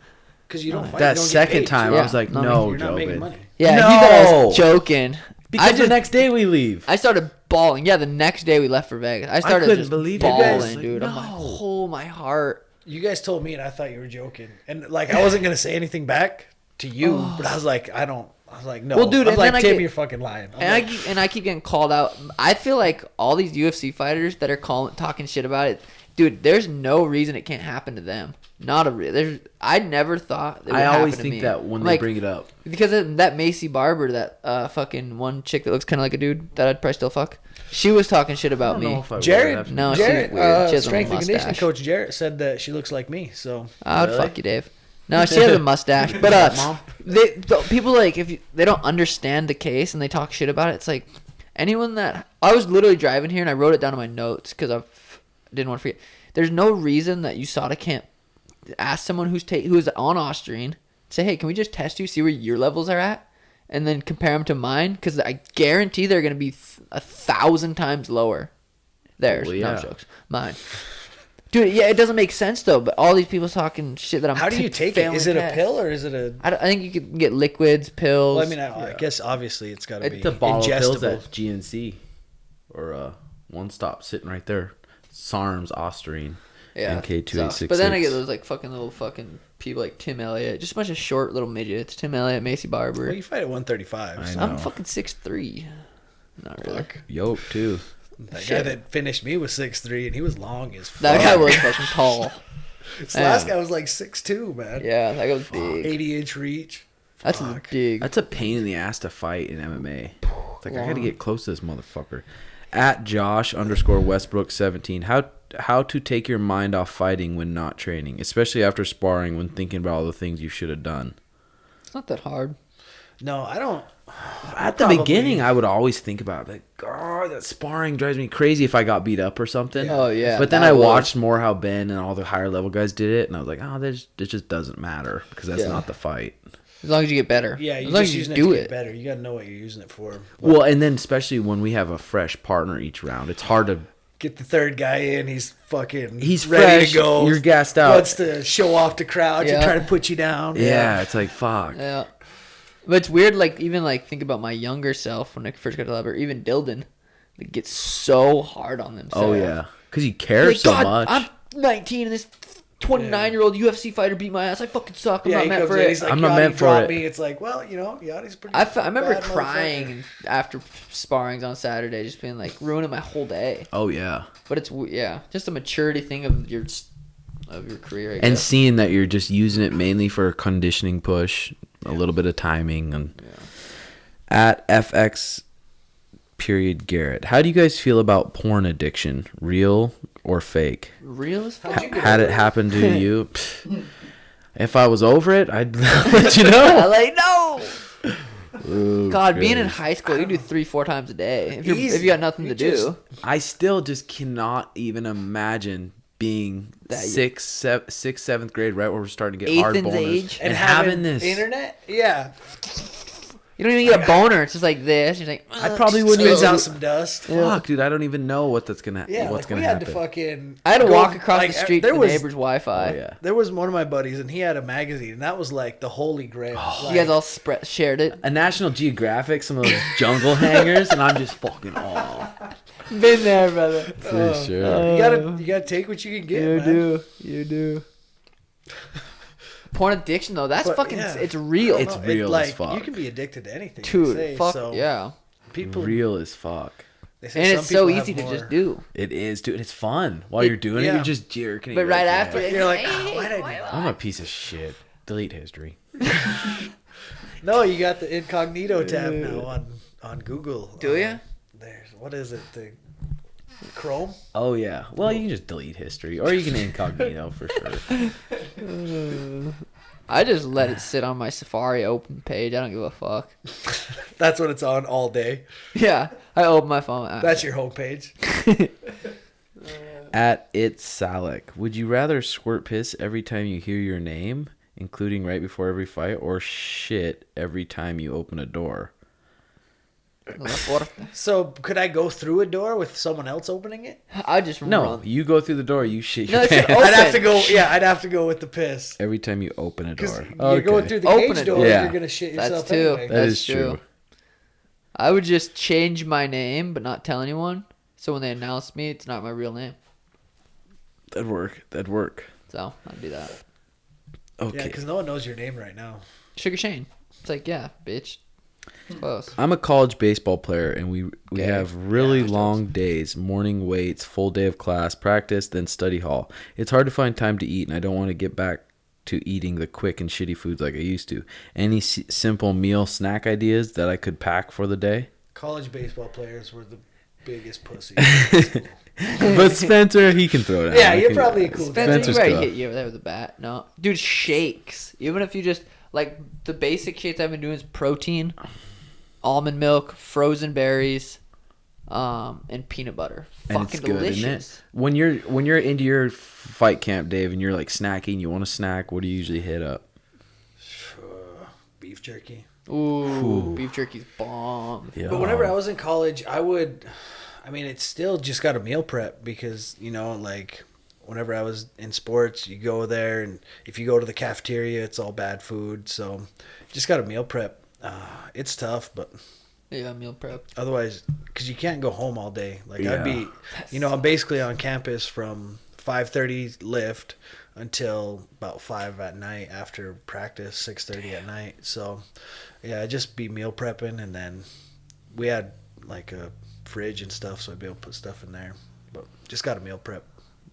Because you don't fight. that you don't get second paid. time, Yeah. I was like, No, no, You're not making Jobin. money. Yeah, No! he thought I was joking. Because the next day we leave. I started bawling. Yeah, the next day we left for Vegas. I started couldn't just believe it. bawling, Like, dude. I'm like, no. oh, my heart. You guys told me, and I thought you were joking. And like, I wasn't gonna say anything back to you, but I was like, I was like, no. Well, dude, I'm and like, then I Tim, get- you're fucking lying. I'm And like, I keep getting called out. I feel like all these UFC fighters that are talking shit about it, dude. There's no reason it can't happen to them. Not a there's. I never thought. It would I always happen to think me. that when Like, they bring it up. because of that Macy Barber, that fucking one chick that looks kind of like a dude that I'd probably still fuck. She was talking shit about me. Jared, No, she's Jared, weird. She has a strength and conditioning mustache. coach Jared said that she looks like me. So I would fuck you, Dave. No, she has a mustache. But people like they don't understand the case and they talk shit about it. It's like anyone that I was literally driving here and I wrote it down in my notes because I didn't want to forget. There's no reason that USADA can't ask someone who's on Austrian, say, hey, can we just test you, see where your levels are at, and then compare them to mine? Because I guarantee they're going to be 1,000 times lower. Theirs, Well, no yeah. jokes, mine. Dude, yeah, it doesn't make sense though. But all these people talking shit that I'm. how do you take it? failing Is it a tests. pill or is it a? I think you can get liquids, pills. Well, I mean, I guess obviously it's got to be It's a bottle of pills ingestible. at GNC or One Stop sitting right there. SARM's Osterine. yeah, NK2866. But then I get those like fucking people like Tim Elliott, just a bunch of short little midgets. Tim Elliott, Macy Barber. Well, you fight at 135. I So know. I'm fucking 6'3". Not really. Yoke too. that guy that finished me was 6'3", and he was long as fuck. That guy was fucking tall. This last guy was like 6'2", man. Yeah, that guy was big. 80-inch reach. That's a big. That's a pain in the ass to fight in MMA. It's like I gotta get close to this motherfucker. At Josh_Westbrook17. How to take your mind off fighting when not training, especially after sparring, when thinking about all the things you should have done. It's not that hard. No, I don't. At the Probably. beginning, I would always think about like, God, that sparring drives me crazy if I got beat up or something. Oh, yeah, But then that I was- watched more how Ben and all the higher level guys did it, and I was like, oh, this just doesn't matter because that's Yeah. not the fight. As long as you get better. Yeah, as you're long just as you using do it to get it. better. You got to know what you're using it for. Well, and then especially when we have a fresh partner each round, it's hard to. Get the third guy in. He's fucking. He's ready fresh, to go. you're gassed out. Wants to show off the crowd. Yeah. To try to put you down. Yeah, it's like fuck. Yeah. But it's weird, like, even, like, think about my younger self when I first got to lab, or even Dilden. They get so hard on themselves. Oh yeah, because he cares Like, so God, much. I'm 19 and this 29-year-old UFC fighter beat my ass. I fucking suck. I'm Yeah, not he meant comes for in. it. He's like, I'm not Yachty meant for dropped it. me. It's like, well, you know, Yachty's pretty. I remember bad crying after sparrings on Saturday, just being like ruining my whole day. Oh yeah, But it's just a maturity thing of your career. I and guess. seeing that you're just using it mainly for a conditioning push, a little bit of timing, and at FX. Garrett, how do you guys feel about porn addiction? Real or fake? Real as fuck. Had it happen to you? If I was over it, I'd let you know. Like, no. Ooh, God, being in Christ. high school, you do 3-4 times a day. If Easy. you got nothing to do. I still just cannot even imagine being That- sixth, seventh grade, right where we're starting to get hard Athens boners, age. and having this. internet. Yeah, You don't even get a boner. It's just like this. You're like, I probably wouldn't spits even. out some dust. Fuck, dude, I don't even know what's gonna Yeah, what's like gonna we had happen. to fucking. I had to go- walk across like, the street to There the was neighbor's Wi-Fi. Oh yeah. there was one of my buddies, and he had a magazine, and that was like the holy grail. You guys all shared it. A National Geographic, some of those jungle hangers, and I'm just fucking Been there, brother. for sure. you gotta take what you can get. man. You do. Porn addiction, though, that's But, fucking, yeah. it's real. It's real as like, fuck. You can be addicted to anything. Dude, they say, fuck, so yeah. People, Real as fuck. they say And some it's so people have easy to more- just do. It is, dude. It's fun. While you're doing it, yeah. you're just jerking. But right after it, You're like, oh, why did I do that? I'm a piece of shit. Delete history. No, you got the incognito tab now on Google. Do ya? There's what is it? The Chrome. Oh yeah. Well, you can just delete history, or you can incognito for sure. I just let it sit on my Safari open page. I don't give a fuck. That's what it's on all day. Yeah, I open my phone. That's your homepage. At It's Salic, would you rather squirt piss every time you hear your name, including right before every fight, or shit every time you open a door? So could I go through a door with someone else opening it? I just No, run. you go through the door, you shit No, your it's an pants I'd have to Open. go. Yeah, I'd have to go with the piss. every time you open a Because door. you're going through the Open cage it. door, Yeah. you're gonna shit That's yourself too. anyway. That That's is true. I would just change my name, but not tell anyone. So when they announce me, it's not my real name. That'd work. That'd work. So I'd do that. Okay. Yeah, because no one knows your name right now. Sugar Shane. It's like, yeah, bitch. It's close. I'm a college baseball player, and we Okay. have really Yeah, long days, morning weights, full day of class, practice, then study hall. It's hard to find time to eat, and I don't want to get back to eating the quick and shitty foods like I used to. Any simple meal snack ideas that I could pack for the day? College baseball players were the biggest pussies. But Spencer, he can throw it out. Yeah, He you're can- probably a cool guy. Spencer, you Spencer's probably tough. hit you over there with a bat. No. Dude, shakes. Even if you just, like, the basic shakes I've been doing is protein, almond milk, frozen berries, and peanut butter. And Fucking it's good, delicious. isn't it? When you're into your fight camp, Dave, and you're like snacking, you want a snack, what do you usually hit up? Beef jerky. Ooh, beef jerky's bomb. Yeah. But whenever I was in college, it's still just got a meal prep because, like whenever I was in sports, you go there and if you go to the cafeteria, it's all bad food. So just got a meal prep. It's tough, but Yeah, meal prep. otherwise, because you can't go home all day. Like Yeah. I'd be, I'm basically on campus from 5:30 lift until about 5 at night after practice, 6:30 at night. So yeah, I'd just be meal prepping, and then we had like a fridge and stuff, so I'd be able to put stuff in there. But just got a meal prep.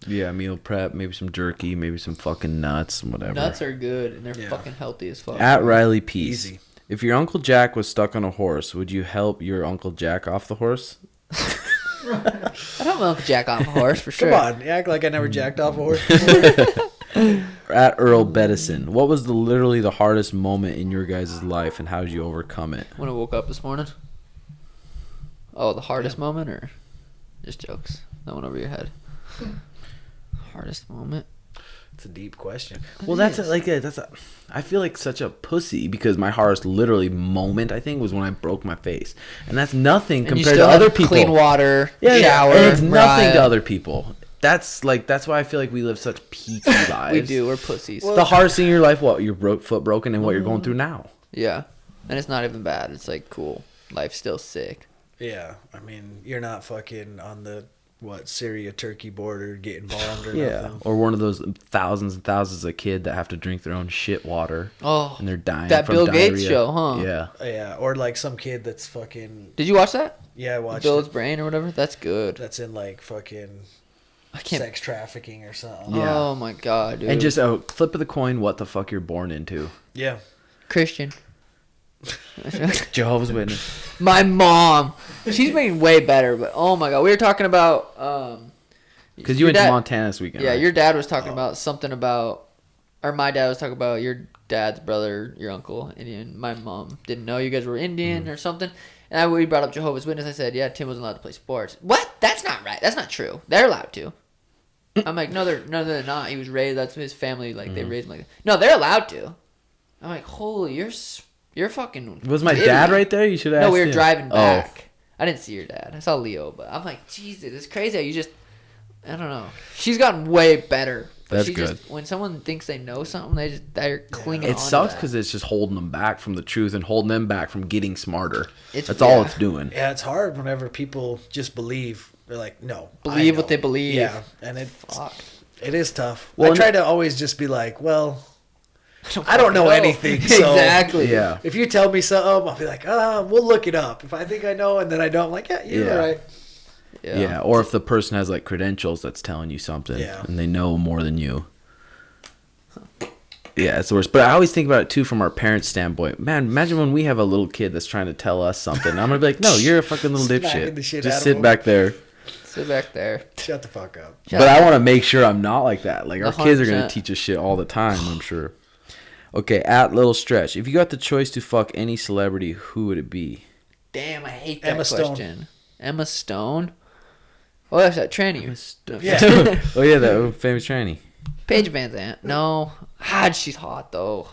Yeah, meal prep, maybe some jerky, maybe some fucking nuts, whatever. Nuts are good, and they're Yeah. fucking healthy as fuck. At Riley Peace. Easy. If your Uncle Jack was stuck on a horse, would you help your Uncle Jack off the horse? I don't milk Jack off a horse for sure. Come on, you act like I never jacked off a horse before. At Earl Bettison, what was literally the hardest moment in your guys' life, and how did you overcome it? When I woke up this morning. Oh, the hardest moment, or just jokes? That went over your head. Hardest moment. It's a deep question. Well, I feel like such a pussy because my hardest literally moment, I think, was when I broke my face, and that's nothing And you compared still to have other people. clean water, Yeah, shower. and it's nothing riot. to other people. That's why I feel like we live such peaky lives. We do. We're pussies. Well, The hardest thing in your life, what your foot broken, and what you're going through now. Yeah, and it's not even bad. It's like cool. Life's still sick. Yeah, I mean, you're not fucking on the Syria Turkey border getting bombed or Yeah, nothing. or one of those thousands and thousands of kids that have to drink their own shit water, Oh, and they're dying. that from Bill diarrhea. Gates show, huh? Yeah, Yeah, or like some kid that's fucking Did you watch that? I watched Bill's it. Brain or whatever. That's good. That's in like fucking I can't. sex trafficking or something. Yeah. Oh my god, dude. and just a flip of the coin, what the fuck you're born into? Yeah. Christian. Jehovah's Witness. My mom. She's been way better, but oh my god, we were talking about Because you went to Montana this weekend. Yeah, right? your dad was talking about something about, or my dad was talking about your dad's brother, your uncle, Indian. My mom didn't know you guys were Indian or something. And we brought up Jehovah's Witness. I said, yeah, Tim wasn't allowed to play sports. What? That's not right. That's not true. They're allowed to. I'm like, no, they're not. He was raised. That's his family. Like they raised him like that. No, they're allowed to. I'm like, holy, you're fucking. Was my idiot. dad right there? You should ask. No, we were him. driving Oh. back. I didn't see your dad. I saw Leo, but I'm like, Jesus, it's crazy how you just. I don't know. She's gotten way better. But That's she good. Just, when someone thinks they know something, they're clinging on It to sucks that. because it's just holding them back from the truth and holding them back from getting smarter. That's Yeah. all it's doing. Yeah, it's hard whenever people just believe. They're like, no, Believe I what know. they believe. Yeah, and Fuck. it is tough. Well, I try to always just be like, well, I don't know fucking anything. So Exactly. Yeah. if you tell me something, I'll be like, we'll look it up. If I think I know and then I don't, I'm like, yeah, you're Yeah. right. Yeah. Or if the person has like credentials that's telling you something Yeah. and they know more than you. Yeah, it's the worst. But I always think about it too from our parents' standpoint. Man, imagine when we have a little kid that's trying to tell us something. I'm gonna be like, no, you're a fucking little Smacking the dipshit. shit out Just of sit him. back there. Sit back there. Shut the fuck up. But I want to make sure I'm not like that. Like our kids are gonna 100%. teach us shit all the time. I'm sure. Okay, at Little Stretch. If you got the choice to fuck any celebrity, who would it be? Damn, I hate that Emma Stone. question. Emma Stone? Oh, that's that tranny. Yeah. Oh yeah, that famous tranny. Paige Van Zandt. No. God, she's hot, though.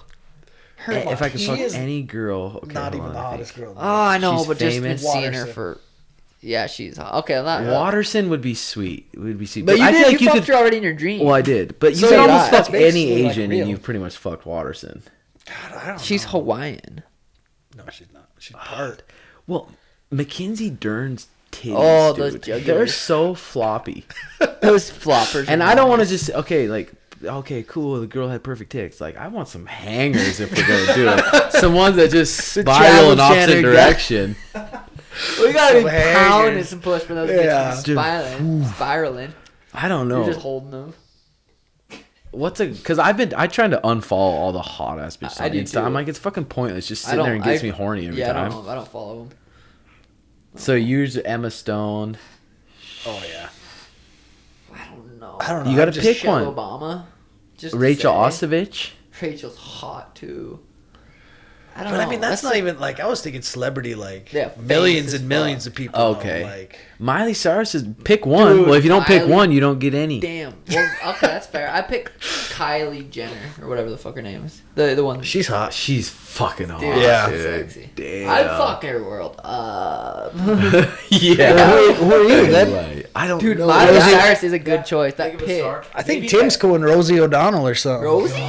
Her If I could He fuck is any girl, okay, Not hold even on, the I hottest think. girl. Oh, I know, She's but just been famous. seeing her Watterson. for... Yeah, she's hot. Okay, I'm not... Watterson would be sweet. Would be sweet. But you I did, feel like you you fucked could. her already in your dream. Well, I did, but you So could did almost I. That's fuck any basically like Asian, real. and you've pretty much fucked Watterson. God, I don't She's know. Hawaiian. No, she's not. She's part. Well, Mackenzie Dern's titties, Oh, those dude, jugulars. they're so floppy. Those floppers. And are I don't want to nice. just okay, cool. The girl had perfect tits. Like I want some hangers if we're gonna do it. Some ones that just spiral in travel opposite channel guy. direction. We gotta be Some hangers. pounding some push for those Yeah. bitches spiraling. Spiraling. I don't know. You're just holding them. Because I tried to unfollow all the hot ass bitches I on do Insta. too. I'm like, it's fucking pointless. Just I sitting there and don't- gets me horny every Yeah, time. I don't follow them. So yours, Emma Stone. Oh yeah. I don't know. I don't know. You gotta I'm just- pick one. Michelle Obama. Just to Rachel say. Ostovich. Rachel's hot too. I don't But know. I mean, that's not even like I was thinking celebrity, like Yeah, millions famous as and millions fuck. of people. Okay. Know, like Miley Cyrus is pick one. Dude, Well, if you don't pick Miley- one, you don't get any. Damn. Well, okay, that's fair. I picked Kylie Jenner or whatever the fuck her name is. The one. she's hot. She's fucking hot. Dude, Yeah. she's dude. sexy. Damn. I'd fuck her world up. Yeah. Who are you then? Right. I don't Dude, know. Miley Rosie- Cyrus is a good choice. That pick. I think Tim's going Rosie O'Donnell or something. Rosie?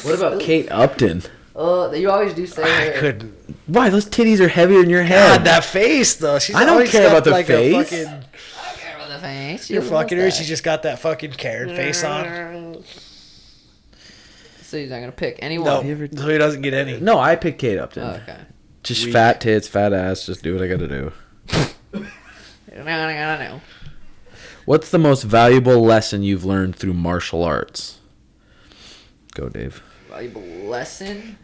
What about Kate Upton? You always do say I her. couldn't. Why those titties are heavier than your head? God, that face though. She's I don't always care got, about the like, face. A fucking, I don't care about the face. you're She fucking her. loves She that. just got that fucking Karen face on. So he's not gonna pick No, anyone. so he doesn't get any. No, I picked Kate Upton. Oh, okay. Just Weak. fat tits, fat ass. Just do what I gotta do. I don't know. What's the most valuable lesson you've learned through martial arts? Go, Dave. Valuable lesson.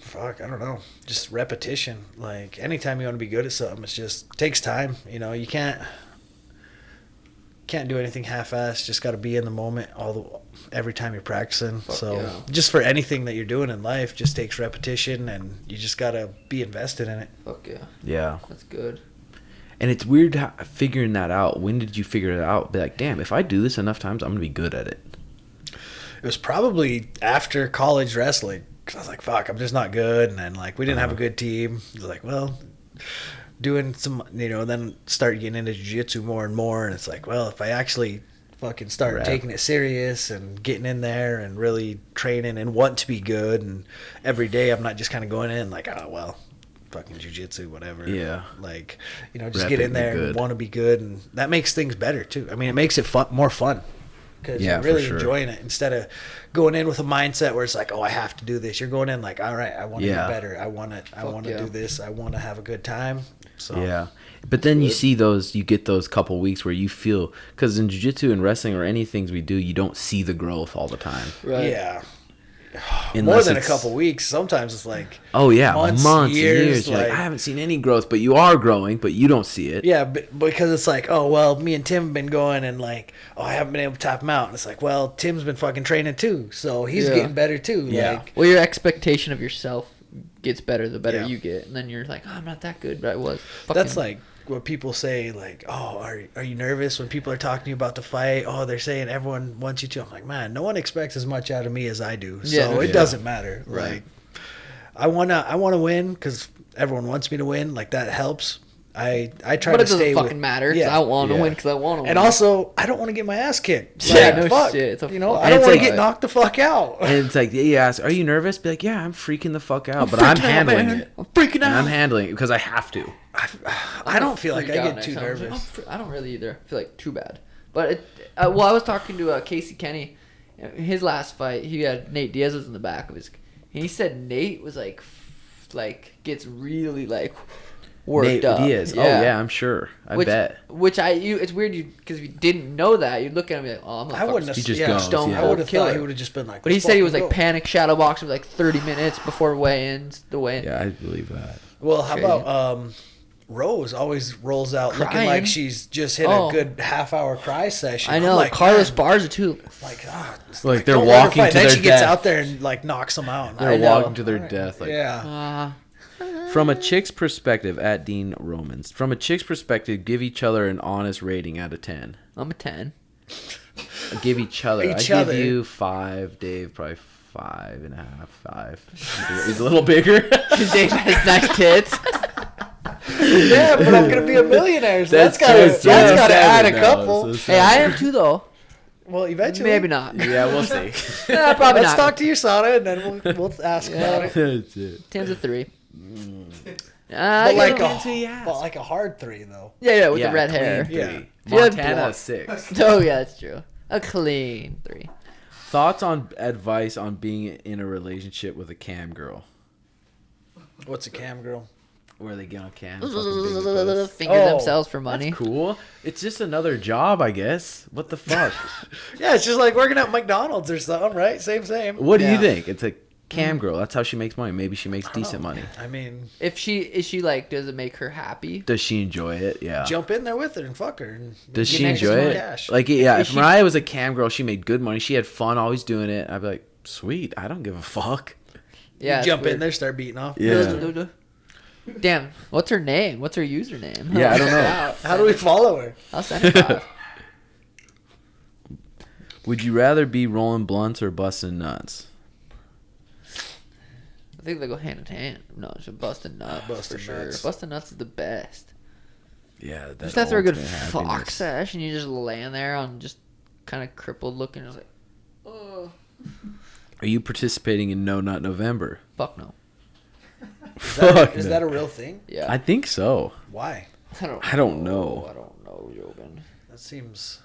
Fuck, I don't know. Just repetition. Like anytime you want to be good at something, it just takes time. You know, you can't do anything half-assed. Just got to be in the moment every time you're practicing. So yeah. just for anything that you're doing in life, just takes repetition, and you just got to be invested in it. Fuck yeah, Yeah. that's good. And it's weird figuring that out. When did you figure it out? Be like, damn, if I do this enough times, I'm gonna be good at it. It was probably after college wrestling. 'Cause I was like, fuck, I'm just not good. And then, like, we didn't have a good team. I was like, well, doing some, then start getting into jiu-jitsu more and more. And it's like, well, if I actually fucking start Rap. taking it serious and getting in there and really training and want to be good. And every day I'm not just kind of going in like, oh, well, fucking jiu-jitsu, whatever. Yeah. Like, just Rep get it, in be there and good. want to be good. And that makes things better, too. I mean, it makes it more fun. Because Yeah, you're for really sure. enjoying it instead of going in with a mindset where it's like, oh, I have to do this. You're going in like, all right, I want to Yeah. get better. I want to yeah. do this. I want to have a good time. So Yeah. But then you see you get those couple weeks where you feel, because in jiu-jitsu and wrestling or any things we do, you don't see the growth all the time. Right. yeah. more than a couple weeks. Sometimes it's like oh yeah, months, years. You're like, I haven't seen any growth, but you are growing, but you don't see it. Yeah, because it's like, oh well, me and Tim have been going, and like, oh, I haven't been able to tap him out. And it's like, well, Tim's been fucking training too, so he's getting better too. Yeah. Like, well, your expectation of yourself gets better the better Yeah. you get, and then you're like, oh, I'm not that good, but I was. that's like what people say, like, oh, are you nervous when people are talking to you about the fight? Oh, they're saying everyone wants you to. I'm like, man, no one expects as much out of me as I do, so it doesn't matter. Right. Like, I wanna win because everyone wants me to win. Like that helps. I try but to it doesn't stay fucking matter. Yeah. I want to Yeah. win because I want to win. And also, I don't want to get my ass kicked. Yeah, Like, no fuck. shit. It's a You know, fuck- I don't And want it's to like- get knocked the fuck out. And it's like, you ask, are you nervous? Be like, yeah, I'm freaking the fuck out, but I'm freaking out, handling man. it. I'm freaking And out. I'm handling it because I have to. I don't feel like freak I out get next too time. I'm like, nervous. I don't really either. I feel like too bad. But well, I was talking to Casey Kenny. His last fight, he had Nate Diaz was in the back of his. And he said Nate was like gets really like worked Nate up. Diaz. Oh yeah, I'm sure. I bet. It's weird because if you didn't know that, you'd look at him and be like, oh, I'm I wouldn't have. He just yeah, goes, Stone yeah. I would have Killer. thought he would have just been like. But he "Let's said he was fucking like go." panic shadow boxing for like 30 minutes before weigh-ins. The weigh-in. Yeah, I believe that. Well, how Crazy. about Rose always rolls out looking Crying. like she's just hit Oh. a good half-hour cry session. I know. I'm like Carlos man, Barza too. like, it's Like, they're don't let her walking fight. to Then their she gets death. out there and like knocks them out. They're I know. walking to their death. Like, Yeah. From a chick's perspective, at Dean Romans. From a chick's perspective, give each other an honest rating out of 10. I'm a 10. Give each other. Each I other. give you 5. Dave probably 5.5. 5. He's a little bigger. Dave has nice tits. Yeah, but I'm gonna be a millionaire. So that's gotta true. that's gotta add a No, couple. so Hey, I am too though. Well, eventually. Maybe not. Yeah, we'll see. Probably Let's not. talk to your Sana and then we'll ask about it. That's it. 10's a 3. But like depends who you a, ask. but like a hard 3 though. yeah, with the red clean hair. 3. Yeah. you have Montana blonde- 6. Oh yeah, that's true. A clean 3. Thoughts on advice on being in a relationship with a cam girl? What's a cam girl? Where they get on cam. fucking big puss. Finger Oh, themselves for money. Cool. It's just another job, I guess. What the fuck? Yeah, it's just like working at McDonald's or something, right? Same. What do you Yeah. think? It's a cam girl. That's how she makes money. Maybe she makes decent money. I mean, If she like, does it make her happy? Does she enjoy it? Yeah. jump in there with her and fuck her. And Does get she next to enjoy some it? cash. Like, yeah, Is if she- Mariah was a cam girl, she made good money. She had fun always doing it. I'd be like, sweet. I don't give a fuck. Yeah. You it's jump in weird. there, start beating off. Yeah. Damn. What's her name? What's her username? Yeah, I don't know. How do we follow her? I'll send it 5. Would you rather be rolling blunts or busting nuts? I think they go hand in hand. No, it's a busting nut Busting for sure. nuts. Busting nuts is the best. Yeah, that's Just after a good fox sesh and you just laying there on just kind of crippled looking. It's like, oh, Are you participating in No Nut November? fuck no. Is that a real thing? Yeah. I think so. Why? I don't know. I don't know, Jobin. That seems,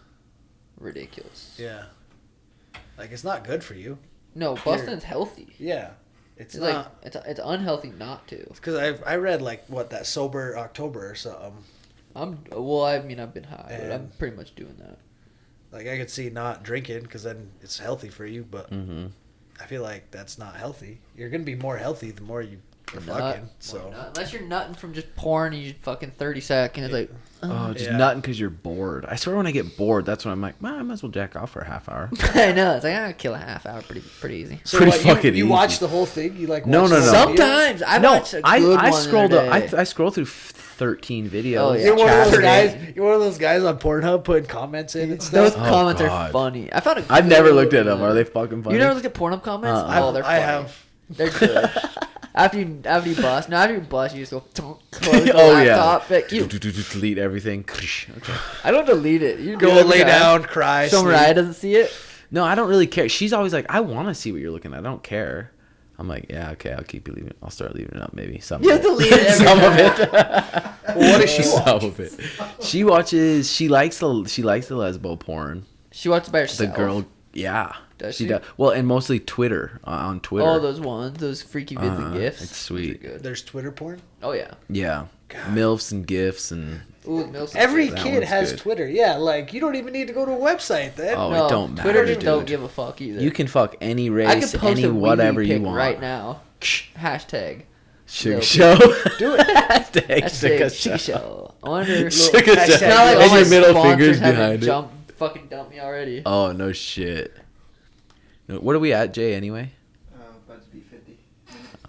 Ridiculous. yeah. Like, it's not good for you. No, busting's healthy. Yeah. It's It's not. like it's unhealthy not to. Because I read, like, that sober October or something. I've been high, but I'm And- pretty much doing that. Like, I could see not drinking because then it's healthy for you, but Mm-hmm. I feel like that's not healthy. You're going to be more healthy the more you are Nut, fucking. or So, nut. Unless you're nutting from just porn and you fucking 30 seconds, it's like, Oh, just Yeah. nutting because you're bored. I swear when I get bored, that's when I'm like, man, I might as well jack off for a half hour. I know. It's like, I kill a half hour pretty easy. so Pretty what, fucking you easy. watch the whole thing? You like No, watch no, the no. whole video? Sometimes I No, watch a good I one scrolled the other up. day. I scrolled through 13 videos. Oh, yeah. You're one of those Chapter guys. eight. You're one of those guys on Pornhub putting comments in and Those stuff. Oh, comments are God. funny. I found a I've never good looked at them. one. Are they fucking funny? You never looked at Pornhub comments? Uh-uh. Oh, they're funny. I have. They're good. after you bust, you just go close the Oh, yeah. laptop. Like, you, Delete everything. Okay. I don't delete it. You Go do it lay every time. down, cry. So sleep. Mariah doesn't see it. No, I don't really care. She's always like, I want to see what you're looking at. I don't care. I'm like, yeah, okay, I'll keep you leaving. I'll start leaving it up maybe. Some You of it. delete it every Some of time. it. Well, what does she watch? Some of it. She watches. She likes the lesbo porn. She watches by The herself. girl. Yeah. Does she she? does. Well, and mostly Twitter on Twitter. Oh, those ones, those freaky vids and gifs. It's sweet. Those are good. There's Twitter porn. Oh yeah. Yeah. MILFs and GIFs and Ooh, Mills. Every That kid one's has good. Twitter. Yeah, like you don't even need to go to a website then. Oh, No, it don't matter, Twitter just dude. don't give a fuck either. You can fuck any I race, could post any a wee whatever wee you pic want. right now. Hashtag. Sugar Lil show. Do it. Hashtag Hashtag sugar Sugar show. Show. I wonder. Sugar Hashtag- show. It's not like all And my your middle sponsors fingers haven't behind it. fucking dumped me already. Oh, no shit. What are we at, Jay, anyway? About to be 50.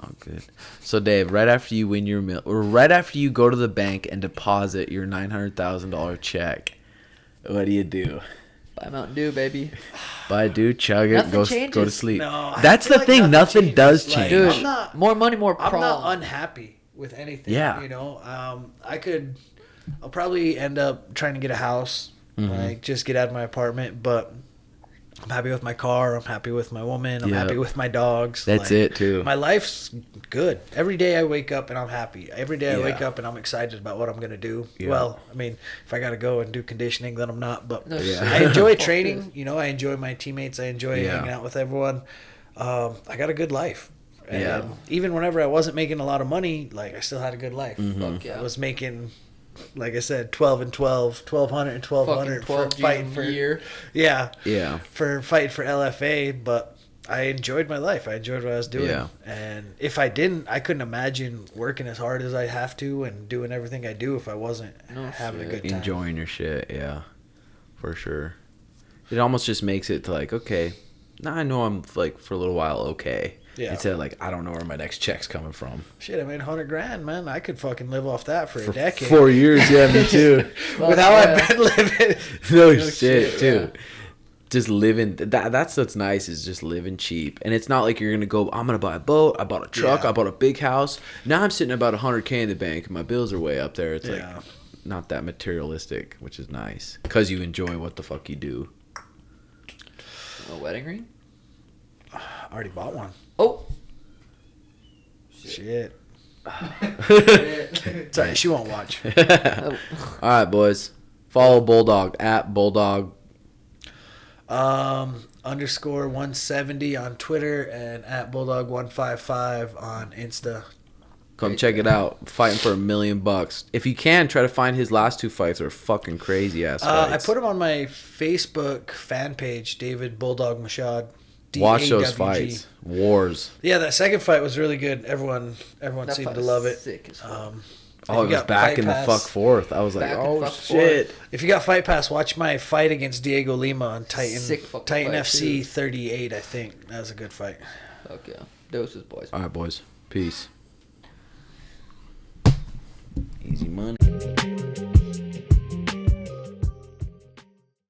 Oh, good. So, Dave, right after you win your or right after you go to the bank and deposit your $900,000 check, what do you do? Buy Mountain Dew, baby. Buy, dude, chug it, Nothing go to changes. sleep. No, I That's feel the like thing. Nothing changes. does Like, change. Dude, I'm not- more money, more I'm prom. not unhappy with anything. Yeah. You know, I'll probably end up trying to get a house, like just get out of my apartment, but I'm happy with my car. I'm happy with my woman. I'm Yep. happy with my dogs. That's Like, it, too. My life's good. Every day I wake up and I'm happy. Every day I Yeah. wake up and I'm excited about what I'm going to do. Yeah. Well, I mean, if I got to go and do conditioning, then I'm not. But No Yeah. shit. I enjoy Fuck training. this. You know, I enjoy my teammates. I enjoy Yeah. hanging out with everyone. I got a good life. And Yeah. even whenever I wasn't making a lot of money, like I still had a good life. Fuck yeah. I was making, like I said, 12 and 12, 1,200 and 1,200 Fucking for 12 G's fighting a for year. Yeah, Yeah. for fighting for LFA. But I enjoyed my life. I enjoyed what I was doing. Yeah. And if I didn't, I couldn't imagine working as hard as I have to and doing everything I do if I wasn't No having a shit. good time. Enjoying your shit, yeah. For sure. It almost just makes it to like, okay, now I know I'm like for a little while okay. Yeah. Instead of like, I don't know where my next check's coming from. Shit, I made $100,000, man. I could fucking live off that for a decade. 4 years, yeah, me too. With how I've been living. no, shit, shit, too. yeah. Just living, that's what's nice is just living cheap. And it's not like you're going to go, I'm going to buy a boat, I bought a truck, Yeah. I bought a big house. Now I'm sitting about $100K in the bank and my bills are way up there. It's Yeah. like not that materialistic, which is nice. Because you enjoy what the fuck you do. A wedding ring? I already bought one. Oh. Shit. Sorry, she won't watch. Oh. All right, boys. Follow Bulldawg at Bulldawg. Underscore 170 on Twitter and at Bulldawg155 on Insta. Come Great check it guy. out. Fighting for $1 million. If you can, try to find his last 2 fights are fucking crazy ass I fights. put him on my Facebook fan page, David Bulldog Mashad. Watch those DAWG. fights. Wars. Yeah, that second fight was really good. Everyone That seemed fight to was love it. sick as fuck. If Oh, you it was got back Fight in the Pass- fuck fourth. I was like, Back in oh fuck shit. If you got Fight Pass, watch my fight against Diego Lima on Titan Sick fucking Titan fight, FC too. 38, I think. That was a good fight. Fuck yeah. Doses, boys. All right, boys. Peace. Easy money.